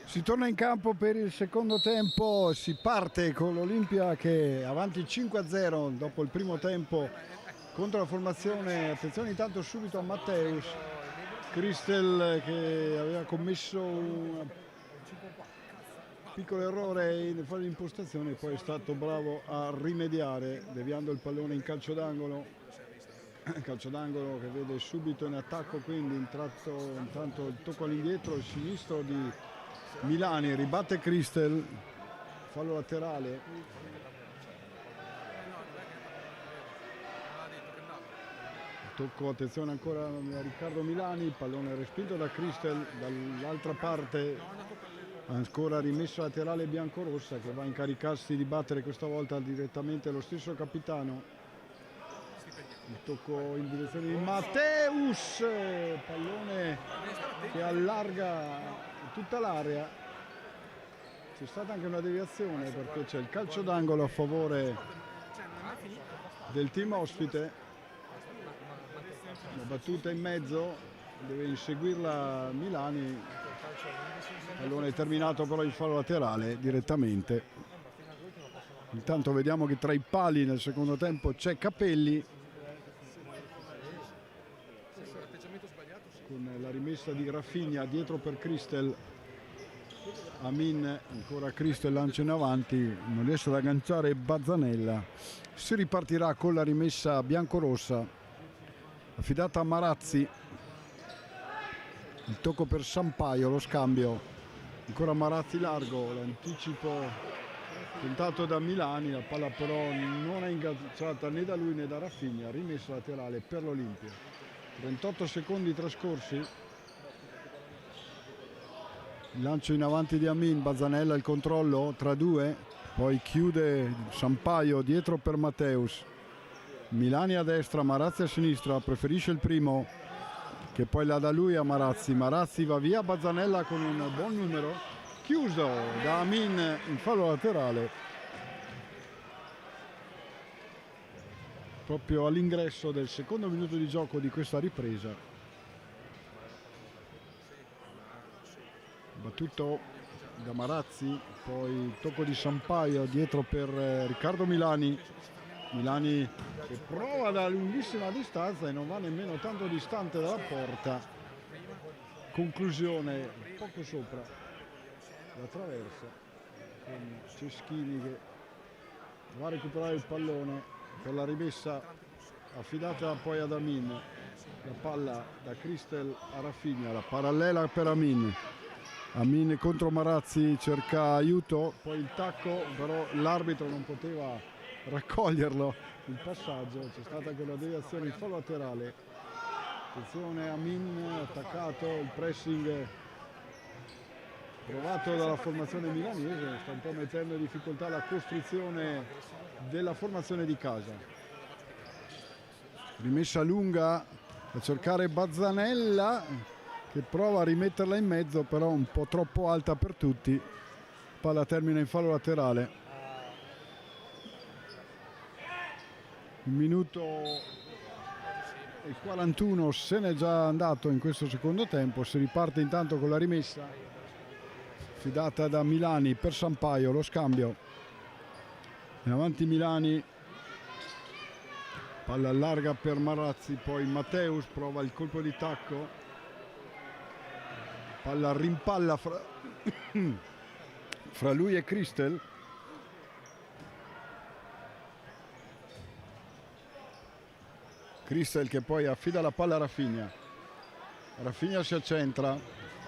Si torna in campo per il secondo tempo, si parte con l'Olimpia che è avanti 5-0 dopo il primo tempo contro la formazione. Attenzione intanto subito a Matteus, Christel che aveva commesso un piccolo errore in fase di impostazione, poi è stato bravo a rimediare deviando il pallone in calcio d'angolo. Calcio d'angolo che vede subito in attacco, quindi intanto il tocco all'indietro, il sinistro di Milani, ribatte Christel, fallo laterale. Tocco, attenzione ancora a Riccardo Milani, pallone respinto da Christel, dall'altra parte ancora rimesso laterale biancorossa che va a incaricarsi di battere questa volta direttamente lo stesso capitano. Il tocco in direzione di Matteus, pallone che allarga tutta l'area. C'è stata anche una deviazione perché c'è il calcio d'angolo a favore del team ospite. La battuta in mezzo, deve inseguirla Milani. Il pallone è terminato però in fallo laterale direttamente. Intanto vediamo che tra i pali nel secondo tempo c'è Capelli, con la rimessa di Rafinha dietro per Christel. Amin, ancora Christel lancia in avanti, non riesce ad agganciare Bazzanella. Si ripartirà con la rimessa biancorossa affidata a Marazzi. Il tocco per Sampaio, lo scambio, ancora Marazzi largo, l'anticipo tentato da Milani, la palla però non è ingaggiata né da lui né da Rafinha, rimessa laterale per l'Olimpia. 28 secondi trascorsi, il lancio in avanti di Amin, Bazzanella il controllo tra due, poi chiude Sampaio dietro per Matteus, Milani a destra, Marazzi a sinistra, preferisce il primo che poi la dà lui a Marazzi. Marazzi va via, Bazzanella con un buon numero, chiuso da Amin in fallo laterale proprio all'ingresso del secondo minuto di gioco di questa ripresa. Battuto da Marazzi, poi tocco di Sampaio dietro per Riccardo Milani. Milani che prova da lunghissima distanza e non va nemmeno tanto distante dalla porta. Conclusione poco sopra la traversa, con Ceschini che va a recuperare il pallone per la rimessa affidata poi ad Amin. La palla da Christel a Rafinha, la parallela per Amin. Amin contro Marazzi, cerca aiuto, poi il tacco, però l'arbitro non poteva raccoglierlo il passaggio, c'è stata anche una deviazione in fallo laterale. Attenzione, Amin attaccato, il pressing provato dalla formazione milanese, sta un po' mettendo in difficoltà la costruzione della formazione di casa. Rimessa lunga a cercare Bazzanella che prova a rimetterla in mezzo, però un po' troppo alta per tutti. Palla termina in fallo laterale. Il minuto e 41 se n'è già andato in questo secondo tempo. Si riparte intanto con la rimessa affidata da Milani per Sampaio, lo scambio in avanti Milani, palla larga per Marazzi, poi Matteus prova il colpo di tacco, palla rimpalla fra lui e Christel. Christel che poi affida la palla a Rafinha. Rafinha si accentra,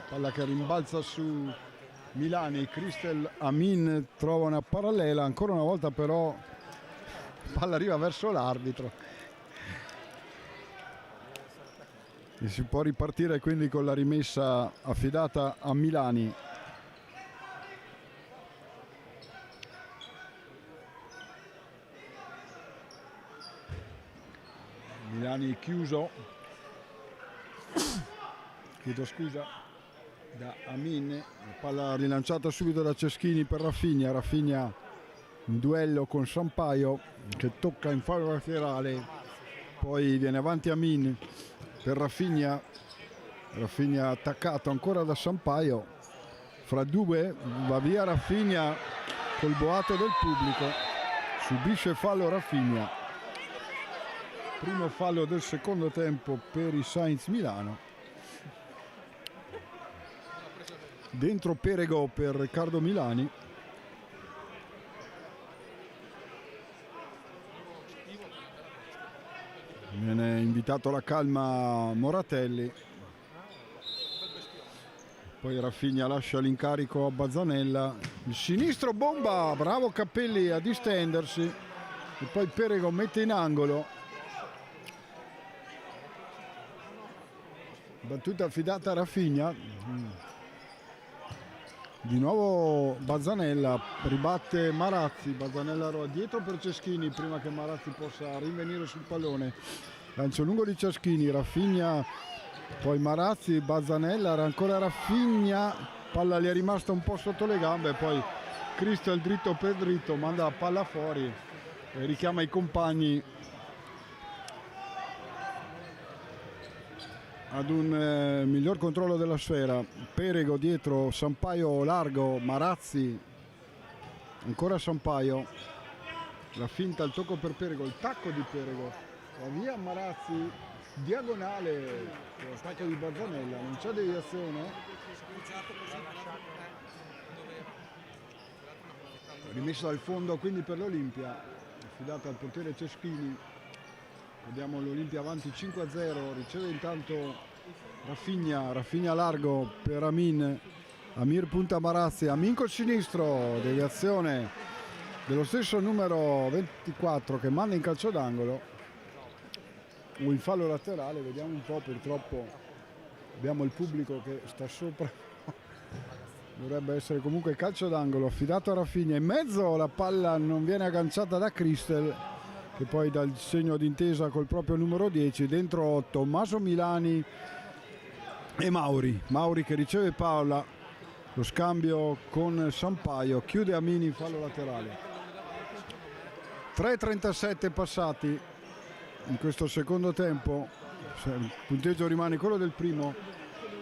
palla che rimbalza su Milani, Christel, Amin trova una parallela, ancora una volta però palla arriva verso l'arbitro e si può ripartire quindi con la rimessa affidata a Milani. Milani chiuso, chiedo scusa, da Amin, la palla rilanciata subito da Ceschini per Rafinha. Rafinha in duello con Sampaio che tocca in fallo laterale, poi viene avanti Amin per Rafinha. Rafinha attaccato ancora da Sampaio, fra due, va via Rafinha col boato del pubblico, subisce fallo Rafinha, primo fallo del secondo tempo per i Sainz Milano. Dentro Perego per Riccardo Milani. Viene invitato alla calma Moratelli. Poi Rafinha lascia l'incarico a Bazzanella. Il sinistro bomba, bravo Cappelli a distendersi. E poi Perego mette in angolo. Battuta affidata a Rafinha. Di nuovo Bazzanella, ribatte Marazzi. Bazzanella dietro per Ceschini prima che Marazzi possa rinvenire sul pallone. Lancio lungo di Ceschini, Rafinha, poi Marazzi, Bazzanella, era ancora Rafinha, palla gli è rimasta un po' sotto le gambe, poi Crystal dritto per dritto manda la palla fuori e richiama i compagni ad un miglior controllo della sfera. Perego dietro, Sampaio largo, Marazzi, ancora Sampaio, la finta, il tocco per Perego, il tacco di Perego, va via Marazzi, diagonale, l'attacco di Bazzanella, non c'è deviazione. Rimessa dal fondo quindi per l'Olimpia, affidata al portiere Ceschini. Vediamo l'Olimpia avanti 5-0, riceve intanto Rafinha largo per Amin, Amir punta Marazzi, Amin col sinistro, deviazione dello stesso numero 24 che manda in calcio d'angolo, un fallo laterale, vediamo un po', purtroppo abbiamo il pubblico che sta sopra, dovrebbe essere comunque calcio d'angolo, affidato a Rafinha, in mezzo la palla non viene agganciata da Crystal, che poi dà il segno d'intesa col proprio numero 10, dentro Tommaso Milani e Mauri che riceve palla, lo scambio con Sampaio, chiude Amini in fallo laterale. 3:37 passati in questo secondo tempo, il punteggio rimane quello del primo,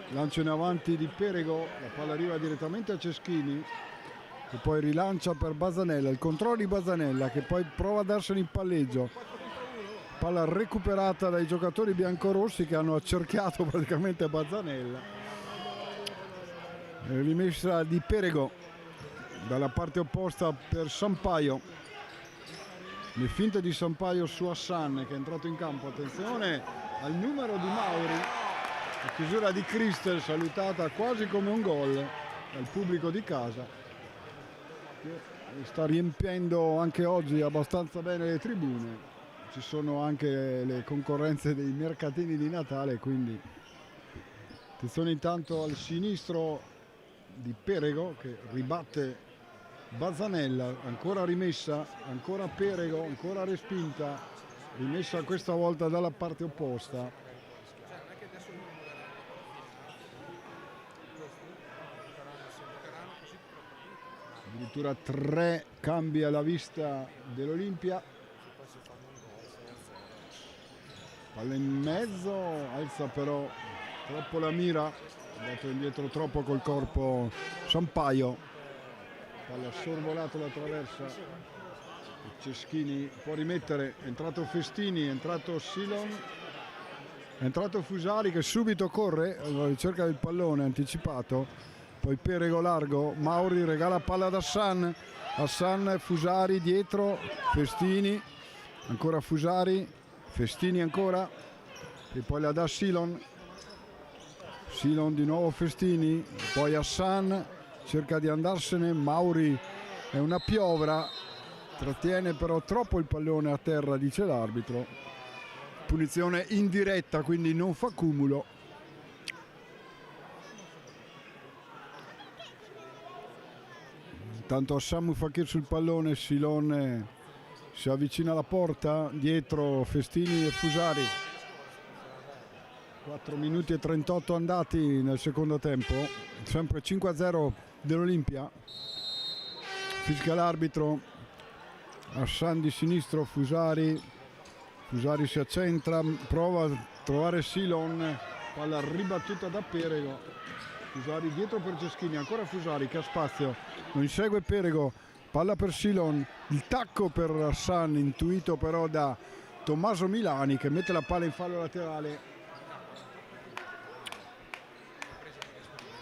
lancio in avanti di Perego, la palla arriva direttamente a Ceschini, che poi rilancia per Bazzanella, il controllo di Bazzanella che poi prova a darsene in palleggio, palla recuperata dai giocatori biancorossi che hanno accerchiato praticamente Bazzanella, rimessa di Perego dalla parte opposta per Sampaio, le finte di Sampaio su Hassan che è entrato in campo, attenzione al numero di Mauri, la chiusura di Crystal salutata quasi come un gol dal pubblico di casa, che sta riempiendo anche oggi abbastanza bene le tribune. Ci sono anche le concorrenze dei mercatini di Natale, quindi attenzione intanto al sinistro di Perego che ribatte Bazzanella, ancora rimessa, ancora Perego, ancora respinta, rimessa questa volta dalla parte opposta. Addirittura 3 cambi alla vista dell'Olimpia. Palla in mezzo, alza però troppo la mira, è andato indietro troppo col corpo Sampaio, palla sorvolato la traversa, Ceschini può rimettere, è entrato Festini, è entrato Silon, è entrato Fusari che subito corre alla ricerca del pallone anticipato. Poi Perego largo, Mauri regala palla ad Hassan, Fusari dietro, Festini, ancora Fusari, Festini ancora, e poi la dà Silon di nuovo Festini, poi Hassan, cerca di andarsene, Mauri è una piovra, trattiene però troppo il pallone a terra, dice l'arbitro, punizione indiretta quindi non fa cumulo. Intanto Hassan Fakir sul pallone, Silon si avvicina alla porta, dietro Festini e Fusari. 4 minuti e 38 andati nel secondo tempo, sempre 5-0 dell'Olimpia. Fischia l'arbitro, Hassan di sinistro, Fusari si accentra, prova a trovare Silon, palla ribattuta da Perego, Fusari dietro per Ceschini, ancora Fusari che ha spazio, lo insegue Perego, palla per Silon, il tacco per Hassan, intuito però da Tommaso Milani che mette la palla in fallo laterale.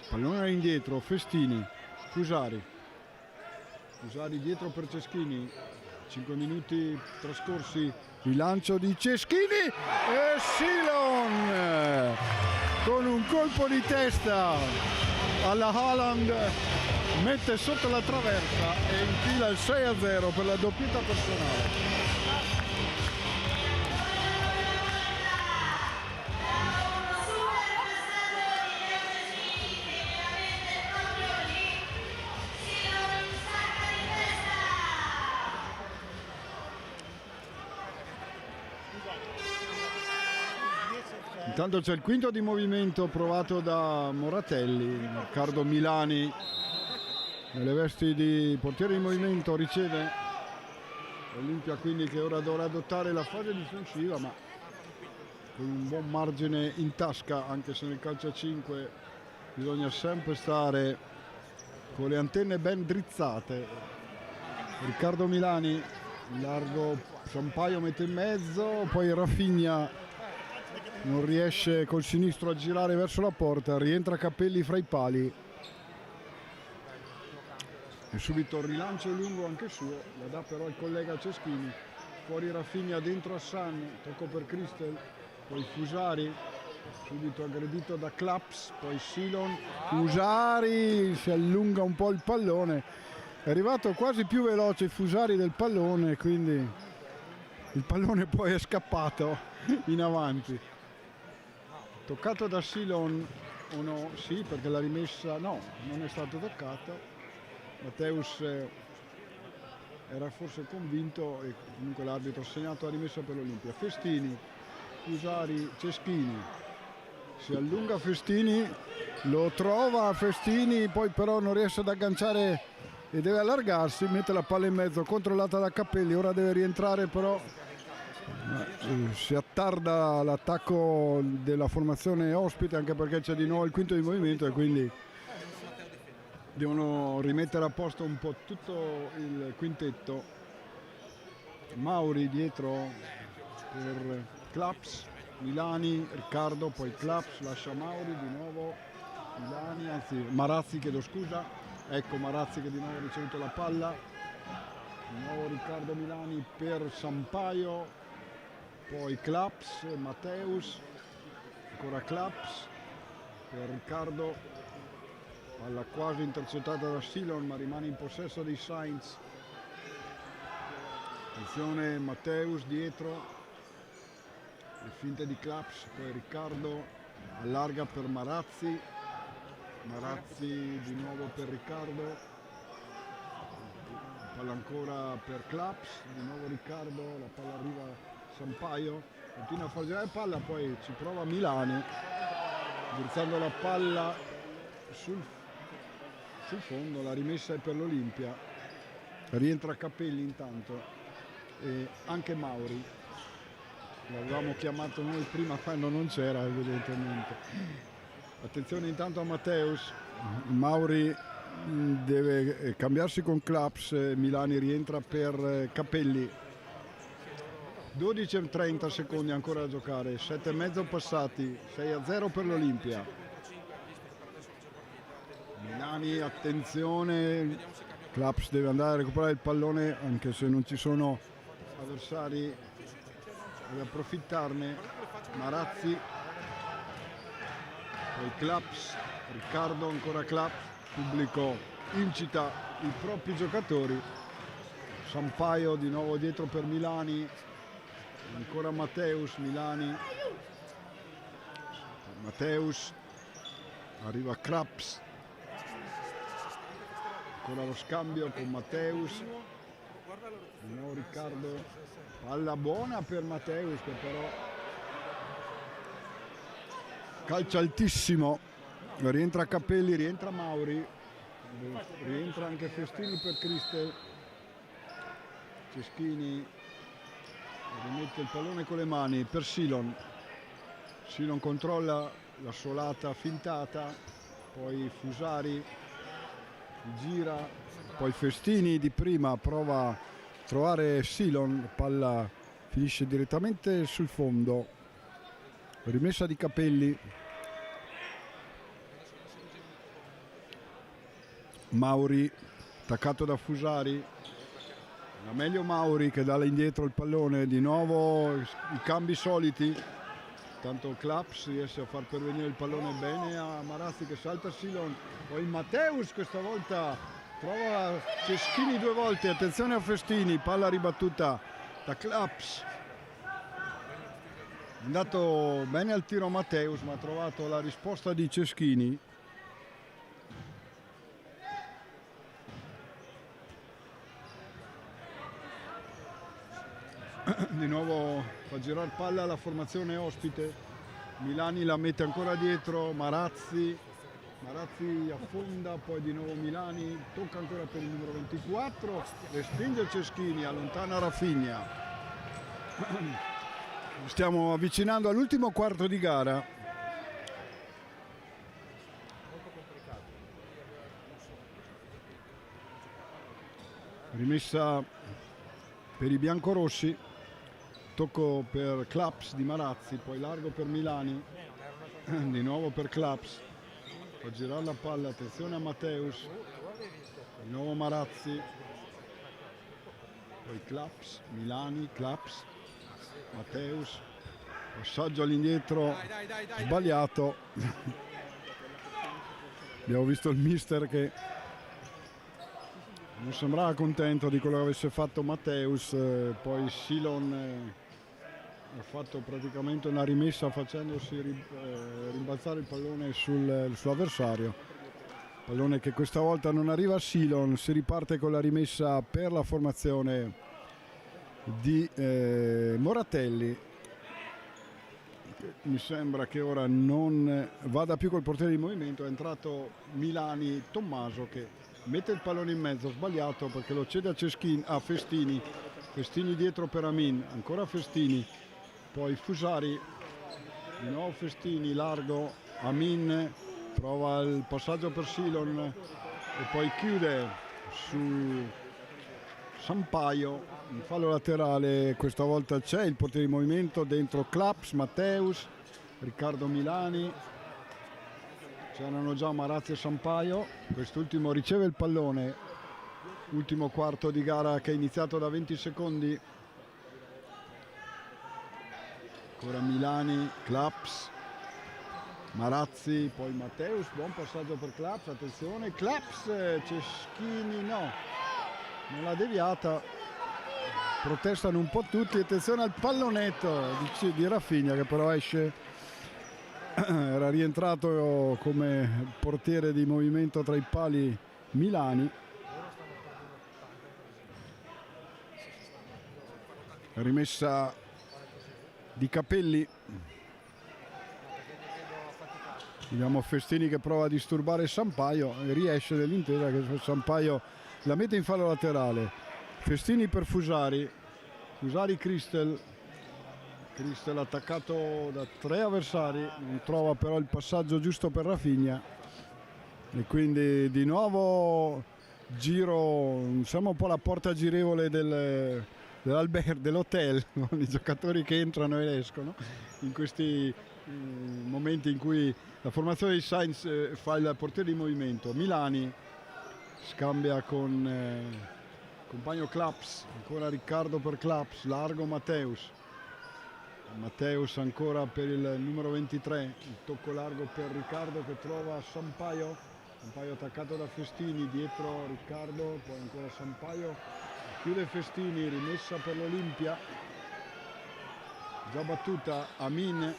Pallone indietro, Festini, Fusari dietro per Ceschini, 5 minuti trascorsi, rilancio di Ceschini e Silon con un colpo di testa alla Haaland mette sotto la traversa e infila il 6-0 per la doppietta personale. Intanto c'è il quinto di movimento provato da Moratelli, Riccardo Milani nelle vesti di portiere di movimento riceve Olimpia, quindi che ora dovrà adottare la fase difensiva ma con un buon margine in tasca, anche se nel calcio a 5 bisogna sempre stare con le antenne ben drizzate. Riccardo Milani, largo, Sampaio mette in mezzo, poi Rafinha non riesce col sinistro a girare verso la porta, rientra Capelli fra i pali e subito il rilancio lungo anche suo, la dà però il collega Ceschini, fuori Rafinha, dentro Hassan, tocco per Christel, poi Fusari, subito aggredito da Claps, poi Silon, Fusari si allunga un po' il pallone, è arrivato quasi più veloce Fusari del pallone, quindi il pallone poi è scappato in avanti. Toccato da Silon o no? Sì, perché la rimessa no, non è stato toccato. Matteus era forse convinto e comunque l'arbitro ha segnato la rimessa per l'Olimpia. Festini, Fusari, Ceschini, si allunga Festini, lo trova Festini, poi però non riesce ad agganciare e deve allargarsi, mette la palla in mezzo, controllata da Capelli, ora deve rientrare però si attarda l'attacco della formazione ospite, anche perché c'è di nuovo il quinto di movimento e quindi devono rimettere a posto un po' tutto il quintetto. Mauri dietro per Claps, Milani, Riccardo, poi Claps, lascia Mauri, di nuovo Milani, anzi Marazzi, chiedo scusa, ecco Marazzi che di nuovo ha ricevuto la palla, di nuovo Riccardo Milani per Sampaio, poi Claps, Matteus, ancora Claps per Riccardo, palla quasi intercettata da Silon ma rimane in possesso di Sainz. Attenzione Matteus dietro, le finte di Claps, poi Riccardo allarga per Marazzi, Marazzi di nuovo per Riccardo, palla ancora per Claps, di nuovo Riccardo, la palla arriva a Sampaio, continua a far girare palla, poi ci prova Milani, drizzando la palla sul fondo, la rimessa è per l'Olimpia, rientra Capelli intanto e anche Mauri, l'avevamo chiamato noi prima quando non c'era evidentemente. Attenzione intanto a Matteus, Mauri deve cambiarsi con Claps, Milani rientra per Capelli. 12 e 30 secondi ancora da giocare, 7,5 passati, 6-0 per l'Olimpia. Milani, attenzione, Claps deve andare a recuperare il pallone anche se non ci sono avversari, deve approfittarne. Marazzi, poi Claps, Riccardo, ancora Claps, pubblico incita i propri giocatori. Sampaio di nuovo dietro per Milani, ancora Matteus, Milani, Matteus, arriva Claps, ancora lo scambio con Matteus, di nuovo Riccardo, palla buona per Matteus che però calcio altissimo, rientra Capelli, rientra Mauri, rientra anche Festini per Christel, Ceschini rimette il pallone con le mani per Silon, Silon controlla la solata fintata, poi Fusari gira, poi Festini di prima prova a trovare Silon, palla finisce direttamente sul fondo, rimessa di Capelli. Mauri attaccato da Fusari, la meglio Mauri che dà indietro il pallone, di nuovo i cambi soliti, tanto Claps riesce a far pervenire il pallone bene a Marazzi che salta Silon, poi Matteus questa volta trova Ceschini 2 volte, attenzione a Festini, palla ribattuta da Claps, è andato bene al tiro Matteus ma ha trovato la risposta di Ceschini. Di nuovo fa girare palla la formazione ospite, Milani la mette ancora dietro, Marazzi affonda, poi di nuovo Milani, tocca ancora per il numero 24, respinge Ceschini, allontana Rafinha. Stiamo avvicinando all'ultimo quarto di gara. Rimessa per i biancorossi, tocco per Claps di Marazzi, poi largo per Milani, di nuovo per Claps, fa girare la palla, attenzione a Matteus, di nuovo Marazzi, poi Claps, Milani, Claps, Matteus, passaggio all'indietro sbagliato. Abbiamo visto il mister che non sembrava contento di quello che avesse fatto Matteus, poi Silon ha fatto praticamente una rimessa facendosi rimbalzare il pallone sull'avversario, pallone che questa volta non arriva a Silon, si riparte con la rimessa per la formazione di Moratelli. Mi sembra che ora non vada più col portiere di movimento, è entrato Milani Tommaso che mette il pallone in mezzo, sbagliato perché lo cede a Festini, Festini dietro per Amin, ancora Festini, poi Fusari, di nuovo Festini, largo, Amin prova il passaggio per Silon e poi chiude su Sampaio, in fallo laterale, questa volta c'è il portiere di movimento, dentro Claps, Matteus, Riccardo Milani, c'erano già Marazzi e Sampaio, quest'ultimo riceve il pallone, ultimo quarto di gara che è iniziato da 20 secondi, ancora Milani, Claps, Marazzi, poi Matteus, buon passaggio per Claps, attenzione, Claps, Ceschini no, non l'ha deviata, protestano un po' tutti, attenzione al pallonetto di Rafinha che però esce. Era rientrato come portiere di movimento tra i pali Milani. Rimessa di Capelli. Vediamo Festini che prova a disturbare Sampaio e riesce dell'intesa che Sampaio la mette in fallo laterale. Festini per Fusari. Fusari Cristel attaccato da 3 avversari, non trova però il passaggio giusto per Rafinha e quindi di nuovo giro, siamo un po' alla porta girevole dell'hotel, con i giocatori che entrano ed escono in questi momenti in cui la formazione di Sainz fa il portiere di movimento. Milani scambia con compagno Claps, ancora Riccardo per Claps, largo Matteus ancora per il numero 23, il tocco largo per Riccardo che trova Sampaio attaccato da Festini, dietro Riccardo, poi ancora Sampaio, chiude Festini, rimessa per l'Olimpia, già battuta Amin,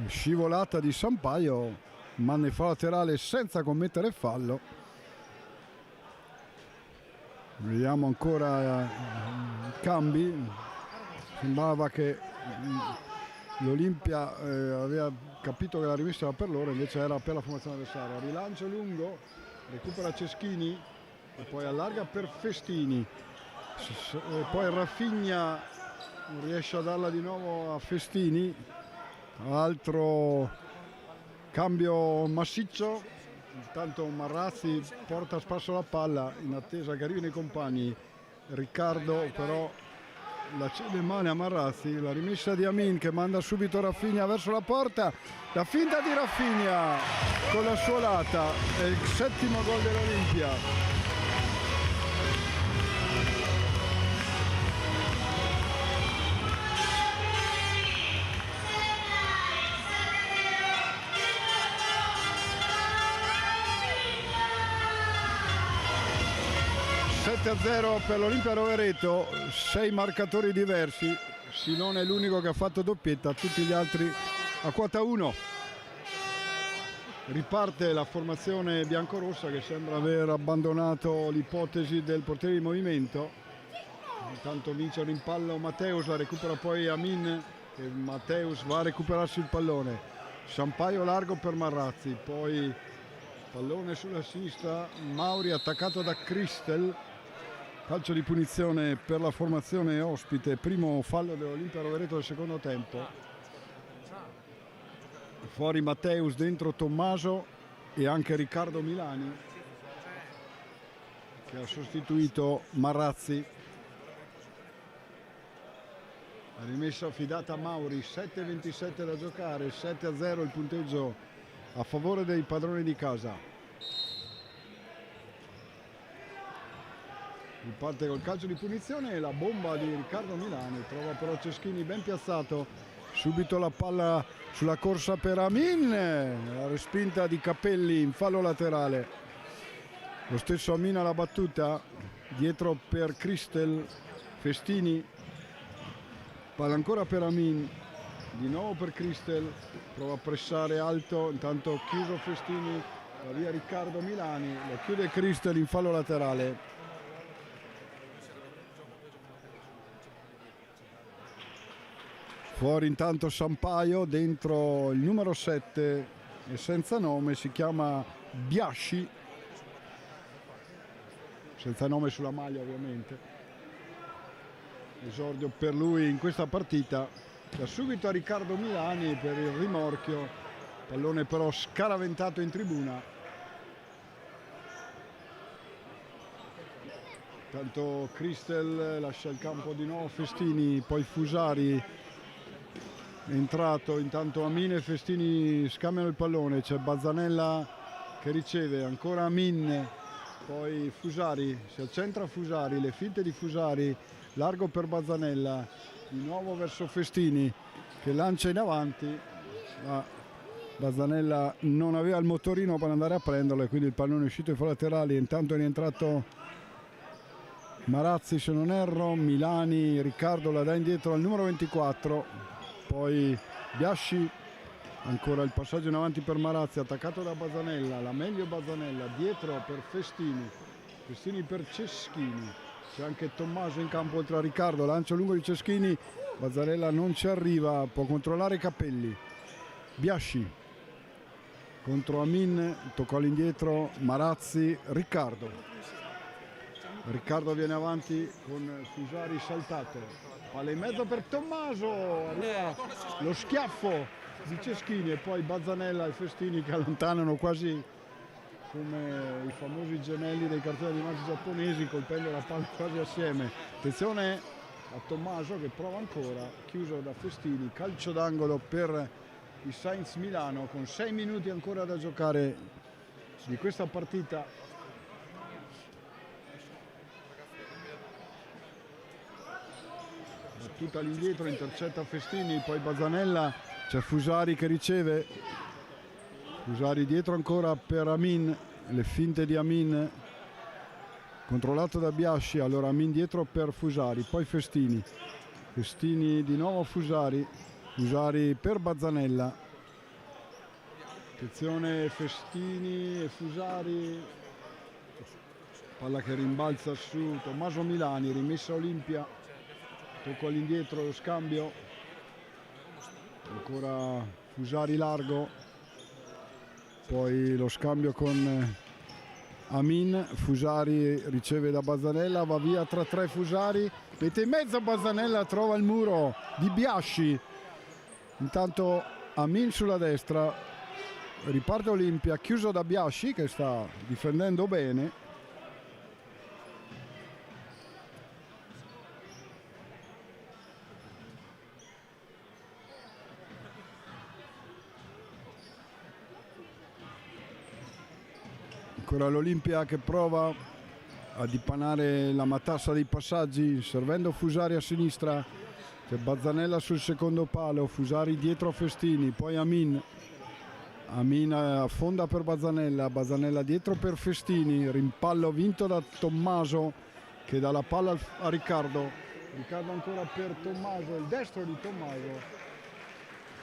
scivolata di Sampaio, manda in fallo laterale senza commettere fallo. Vediamo ancora i cambi, sembrava che l'Olimpia aveva capito che la rimessa era per loro, invece era per la formazione avversaria. Rilancio lungo, recupera Ceschini e poi allarga per Festini, e poi Rafinha riesce a darla di nuovo a Festini, altro cambio massiccio. Intanto Marrazzi porta a spasso la palla in attesa che arrivino i compagni. Riccardo però la cede male a Marrazzi, la rimessa di Amin che manda subito Rafinha verso la porta, la finta di Rafinha con la sua lata, è il 7° gol dell'Olimpia. A 0 per l'Olimpia Rovereto, 6 marcatori diversi, Silone è l'unico che ha fatto doppietta, tutti gli altri a quota 1. Riparte la formazione biancorossa che sembra aver abbandonato l'ipotesi del portiere di movimento. Intanto vince il rimpallo Matteus, la recupera poi Amin e Matteus va a recuperarsi il pallone. Sampaio largo per Marrazzi, poi pallone sulla sinistra, Mauri attaccato da Christel. Calcio di punizione per la formazione ospite, primo fallo dell'Olimpia Rovereto del secondo tempo. Fuori Matteus, dentro Tommaso e anche Riccardo Milani che ha sostituito Marrazzi. La rimessa affidata a Mauri, 7:27 da giocare, 7-0 il punteggio a favore dei padroni di casa. Parte col calcio di punizione e la bomba di Riccardo Milani, trova però Ceschini ben piazzato, subito la palla sulla corsa per Amin, la respinta di Capelli in fallo laterale, lo stesso Amin alla battuta, dietro per Christel, Festini, palla ancora per Amin, di nuovo per Christel, prova a pressare alto, intanto chiuso Festini, va via Riccardo Milani, lo chiude Christel in fallo laterale. Fuori intanto Sampaio, dentro il numero 7 e senza nome, si chiama Biasci, senza nome sulla maglia ovviamente. Esordio per lui in questa partita, da subito a Riccardo Milani per il rimorchio, pallone però scaraventato in tribuna. Tanto Christel lascia il campo di nuovo, Festini, poi Fusari è entrato, intanto Amin e Festini scambiano il pallone, c'è Bazzanella che riceve, ancora Amin, poi Fusari, si accentra Fusari, le finte di Fusari, largo per Bazzanella, di nuovo verso Festini che lancia in avanti, ma Bazzanella non aveva il motorino per andare a prenderlo e quindi il pallone è uscito ai laterali. Intanto è rientrato Marrazzi se non erro, Milani, Riccardo la dà indietro al numero 24, poi Biasci, ancora il passaggio in avanti per Marrazzi, attaccato da Bazzanella, la meglio Bazzanella, dietro per Festini, Festini per Ceschini, c'è anche Tommaso in campo oltre a Riccardo, lancio lungo di Ceschini, Bazzanella non ci arriva, può controllare Capelli, Biasci contro Amin, tocco all'indietro Marrazzi, Riccardo viene avanti con Fusari saltato, palla in mezzo per Tommaso, arriva lo schiaffo di Ceschini e poi Bazzanella e Festini che allontanano quasi come i famosi gemelli dei cartoni animati giapponesi, colpendo la palla quasi assieme. Attenzione a Tommaso che prova ancora, chiuso da Festini, calcio d'angolo per il Sainz Milano con 6 minuti ancora da giocare di questa partita. Battuta all'indietro, intercetta Festini, poi Bazzanella, c'è Fusari che riceve, Fusari dietro ancora per Amin, le finte di Amin, controllato da Biasci, allora Amin dietro per Fusari, poi Festini di nuovo Fusari per Bazzanella, attenzione Festini e Fusari, palla che rimbalza su Tommaso Milani, rimessa Olimpia, tocco all'indietro, lo scambio, ancora Fusari largo, poi lo scambio con Amin, Fusari riceve da Bazzanella, va via tra 3 Fusari, mette in mezzo Bazzanella, trova il muro di Biasci, intanto Amin sulla destra, riparte Olimpia, chiuso da Biasci che sta difendendo bene. Ancora l'Olimpia che prova a dipanare la matassa dei passaggi, servendo Fusari a sinistra, c'è Bazzanella sul secondo palo, Fusari dietro a Festini, poi Amin affonda per Bazzanella dietro per Festini, rimpallo vinto da Tommaso che dà la palla a Riccardo ancora per Tommaso, il destro di Tommaso,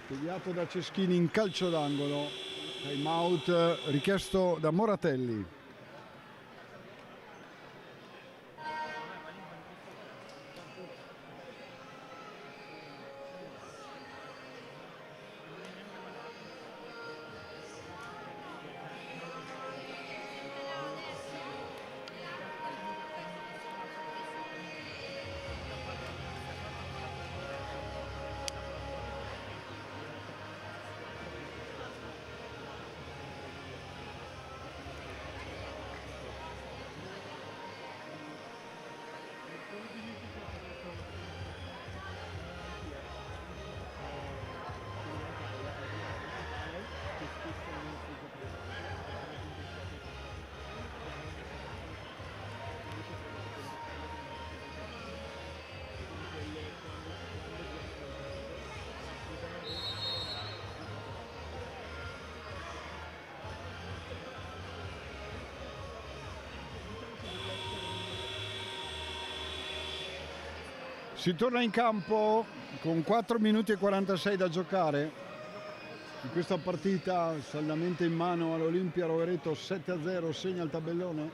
deviato da Ceschini in calcio d'angolo. Time out richiesto da Moratelli. Si torna in campo con 4 minuti e 46 da giocare in questa partita, saldamente in mano all'Olimpia. Rovereto 7-0 segna il tabellone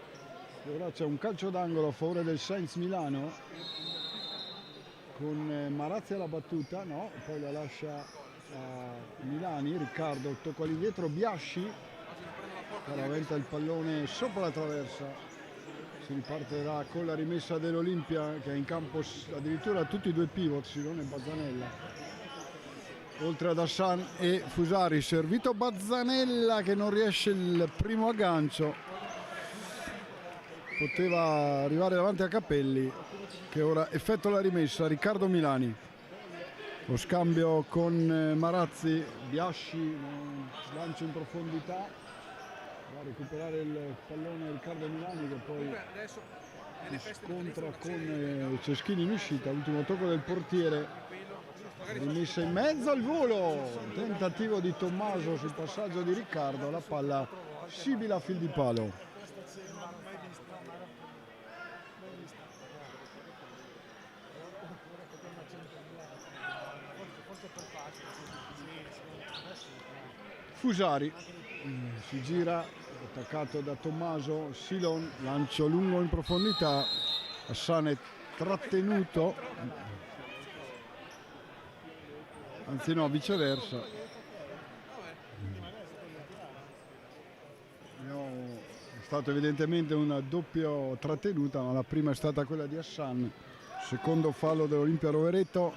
e ora c'è un calcio d'angolo a favore del Sainz Milano con Marazzi alla battuta, no, poi la lascia a Milani. Riccardo tocca all'indietro, Biasci paraventa il pallone sopra la traversa. Si ripartirà con la rimessa dell'Olimpia che è in campo addirittura tutti i due pivot, Silone e Bazzanella, oltre ad Hassan e Fusari. Servito Bazzanella che non riesce il primo aggancio, poteva arrivare davanti a Capelli che ora effettua la rimessa. Riccardo Milani, lo scambio con Marazzi, Biasci, lancio in profondità, va a recuperare il pallone Riccardo Milani che poi si scontra con Ceschini in uscita. L'ultimo tocco del portiere, rimessa in mezzo al volo, tentativo di Tommaso sul passaggio di Riccardo, la palla sibila a fil di palo. Fusari si gira, attaccato da Tommaso, Silon, lancio lungo in profondità, Hassan è trattenuto, anzi no, viceversa. È stato evidentemente una doppia trattenuta, ma la prima è stata quella di Hassan. Secondo fallo dell'Olimpia Rovereto,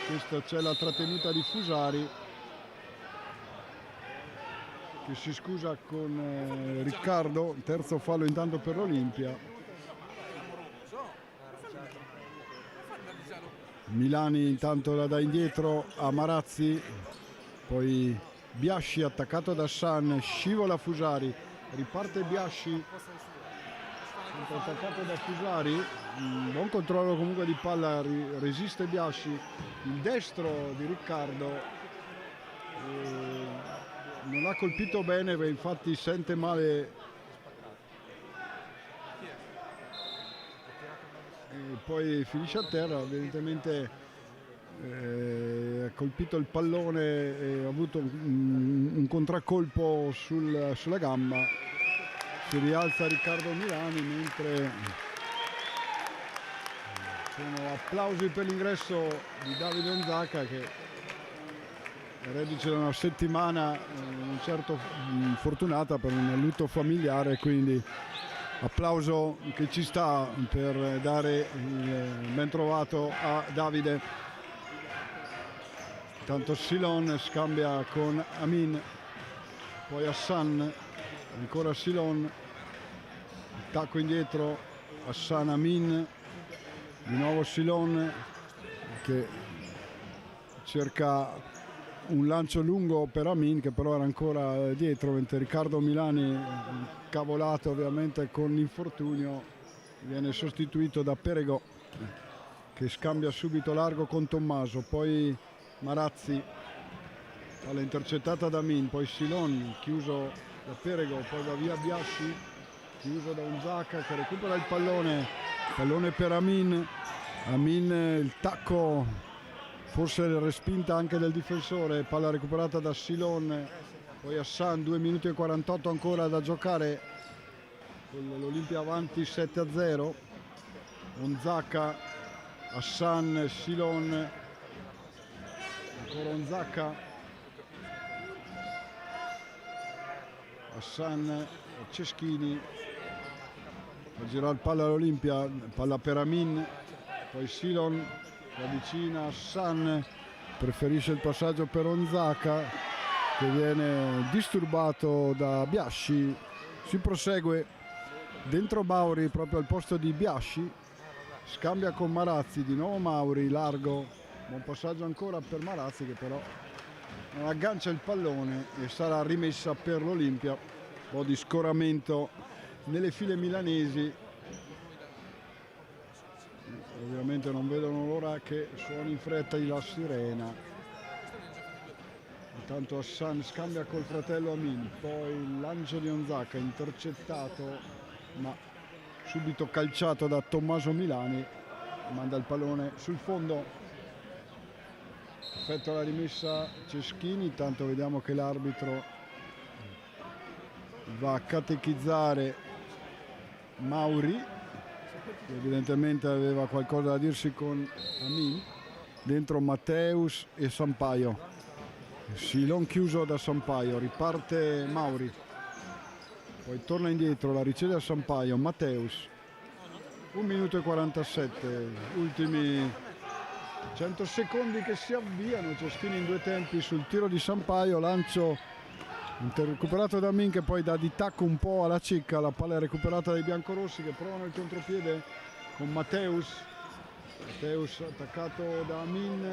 questo c'è la trattenuta di Fusari che si scusa con Riccardo. Terzo fallo intanto per l'Olimpia. Milani intanto la dà indietro a Marazzi, poi Biasci attaccato da Hassan, scivola Fusari, riparte Biasci, attaccato da Fusari, buon controllo comunque di palla, resiste Biasci, il destro di Riccardo non ha colpito bene, infatti sente male e poi finisce a terra. Evidentemente ha colpito il pallone e ha avuto un contraccolpo sulla gamba. Si rialza Riccardo Milani mentre sono applausi per l'ingresso di Davide Onzacca che reduce da una settimana non certo fortunata per un lutto familiare, quindi applauso che ci sta per dare il ben trovato a Davide. Intanto Silon scambia con Amin, poi Hassan, ancora Silon, attacco indietro, Hassan Amin, di nuovo Silon che cerca un lancio lungo per Amin che però era ancora dietro, mentre Riccardo Milani, cavolato ovviamente con l'infortunio, viene sostituito da Perego che scambia subito largo con Tommaso, poi Marazzi, palla intercettata da Amin, poi Silon chiuso da Perego, poi va via Biasci, chiuso da Onzaka che recupera il pallone per Amin. Amin, il tacco, forse respinta anche del difensore, palla recuperata da Silon, poi Hassan, 2 minuti e 48 ancora da giocare, con l'Olimpia avanti 7-0. Onzaka, Hassan, Silon, ancora Onzaka, Hassan, Ceschini, a girare palla all'Olimpia, palla per Amin, poi Silon si avvicina, Hassan preferisce il passaggio per Onzaka che viene disturbato da Biasci, si prosegue dentro Mauri proprio al posto di Biasci, scambia con Marazzi, di nuovo Mauri, largo, buon passaggio ancora per Marazzi che però non aggancia il pallone e sarà rimessa per l'Olimpia. Un po' di scoramento nelle file milanesi, ovviamente non vedono l'ora che suoni in fretta la sirena. Intanto Hassan scambia col fratello Amin, poi il lancio di Onzaka intercettato ma subito calciato da Tommaso Milani, manda il pallone sul fondo, effettua la rimessa Ceschini. Intanto vediamo che l'arbitro va a catechizzare Mauri, che evidentemente aveva qualcosa da dirsi con Amin. Dentro Matteus e Sampaio, Silon chiuso da Sampaio, riparte Mauri, poi torna indietro, la riceve a Sampaio, Matteus, 1 minuto e 47, ultimi 100 secondi che si avviano, Ceschini in 2 tempi sul tiro di Sampaio, lancio recuperato da Amin che poi dà di tacco un po' alla cicca, la palla è recuperata dai biancorossi che provano il contropiede con Matteus attaccato da Amin,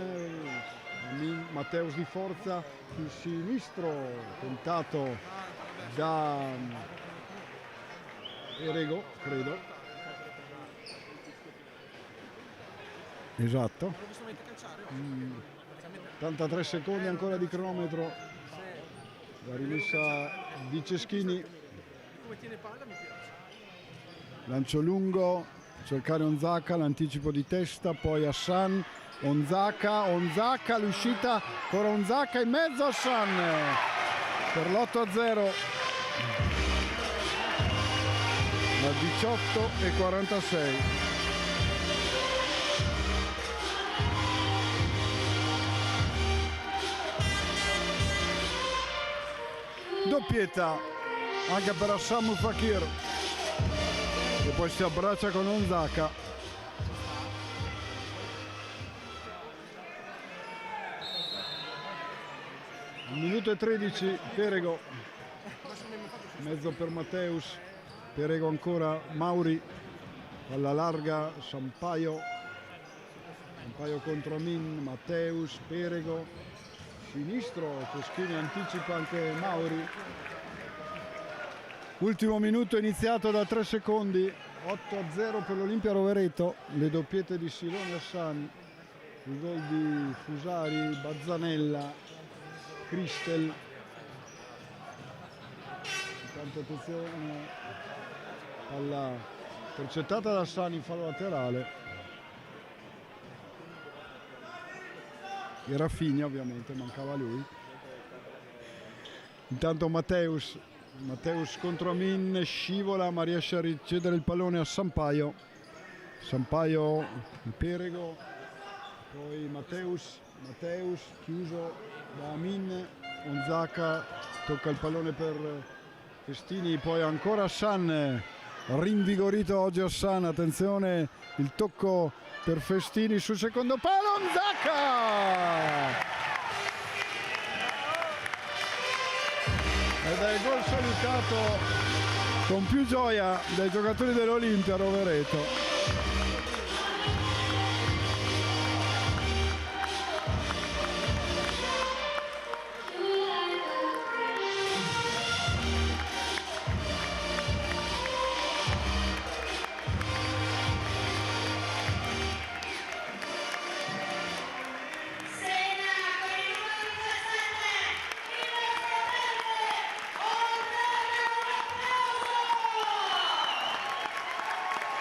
Matteus di forza sul sinistro, tentato da Perego, credo. Esatto. 83 secondi ancora di cronometro, la rimessa di Ceschini, lancio lungo, cercare Onzaka, l'anticipo di testa, poi Hassan, Onzaka, l'uscita, ancora Onzaka in mezzo, Hassan per l'8-0 da 18:46. Doppietta anche per Hassan Fakir che poi si abbraccia con Onzaka. Un minuto e 13, Perego, mezzo per Matteus, Perego ancora, Mauri, alla larga, Sampaio contro Amin, Matteus, Perego, sinistro, Ceschini anticipa anche Mauri. Ultimo minuto iniziato da 3 secondi, 8-0 per l'Olimpia Rovereto, le doppiette di Silone Hassan, il gol di Fusari, Bazzanella, Cristel. Intanto attenzione, palla intercettata da Hassan in fallo laterale. E Rafinha ovviamente, mancava lui. Intanto Matteus contro Amin, scivola ma riesce a ricevere il pallone a Sampaio, Perego, poi Matteus chiuso da Amin, Onzaka tocca il pallone per Festini, poi ancora Hassan, rinvigorito oggi Hassan, attenzione il tocco per Festini sul secondo palo, Onzaka ed è il gol salutato con più gioia dai giocatori dell'Olimpia Rovereto.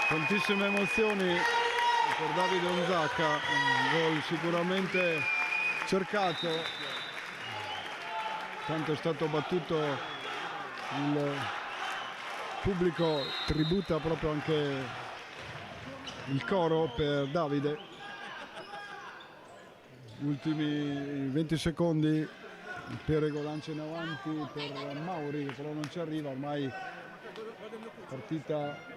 Tantissime emozioni per Davide Onzacca, un gol sicuramente cercato, tanto è stato battuto, il pubblico tributa proprio anche il coro per Davide. Ultimi 20 secondi, Perego lancia in avanti per Mauri, però non ci arriva, ormai partita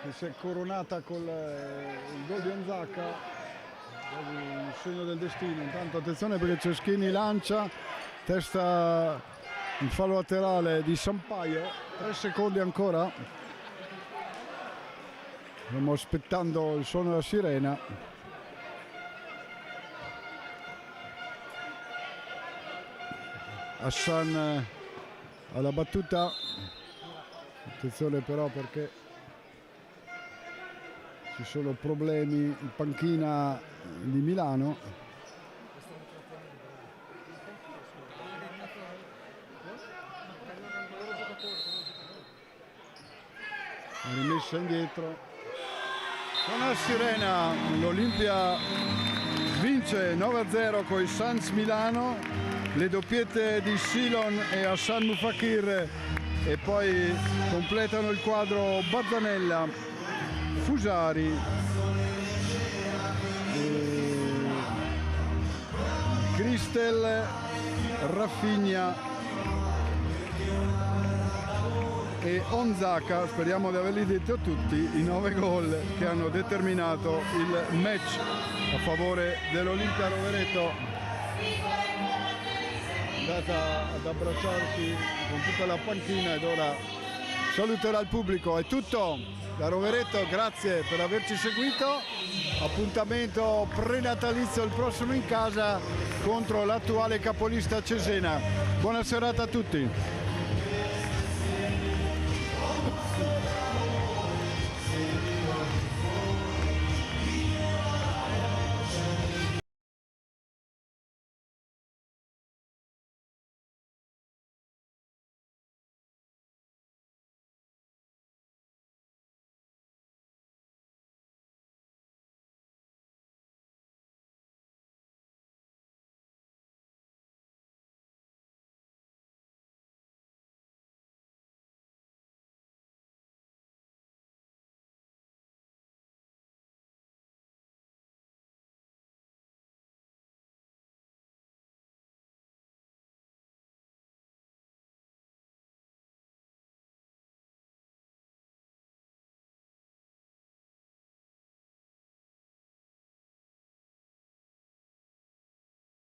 che si è coronata con il gol di Onzacca, il segno del destino. Intanto attenzione perché Ceschini lancia, testa il fallo laterale di Sampaio, 3 secondi ancora, stiamo aspettando il suono della sirena. Hassan alla battuta, attenzione però perché ci sono problemi in panchina di Milano. Rimessa indietro. Con la sirena l'Olimpia vince 9-0 con i Sans Milano, le doppiette di Silon e Hassan Mufakir, e poi completano il quadro Bazzanella, Fusari, Cristel, Rafinha e Onzacca. Speriamo di averli detti a tutti i 9 gol che hanno determinato il match a favore dell'Olimpia Rovereto. Andata ad abbracciarsi con tutta la panchina ed ora saluterà il pubblico. È tutto da Rovereto, grazie per averci seguito. Appuntamento prenatalizio il prossimo in casa contro l'attuale capolista Cesena. Buona serata a tutti.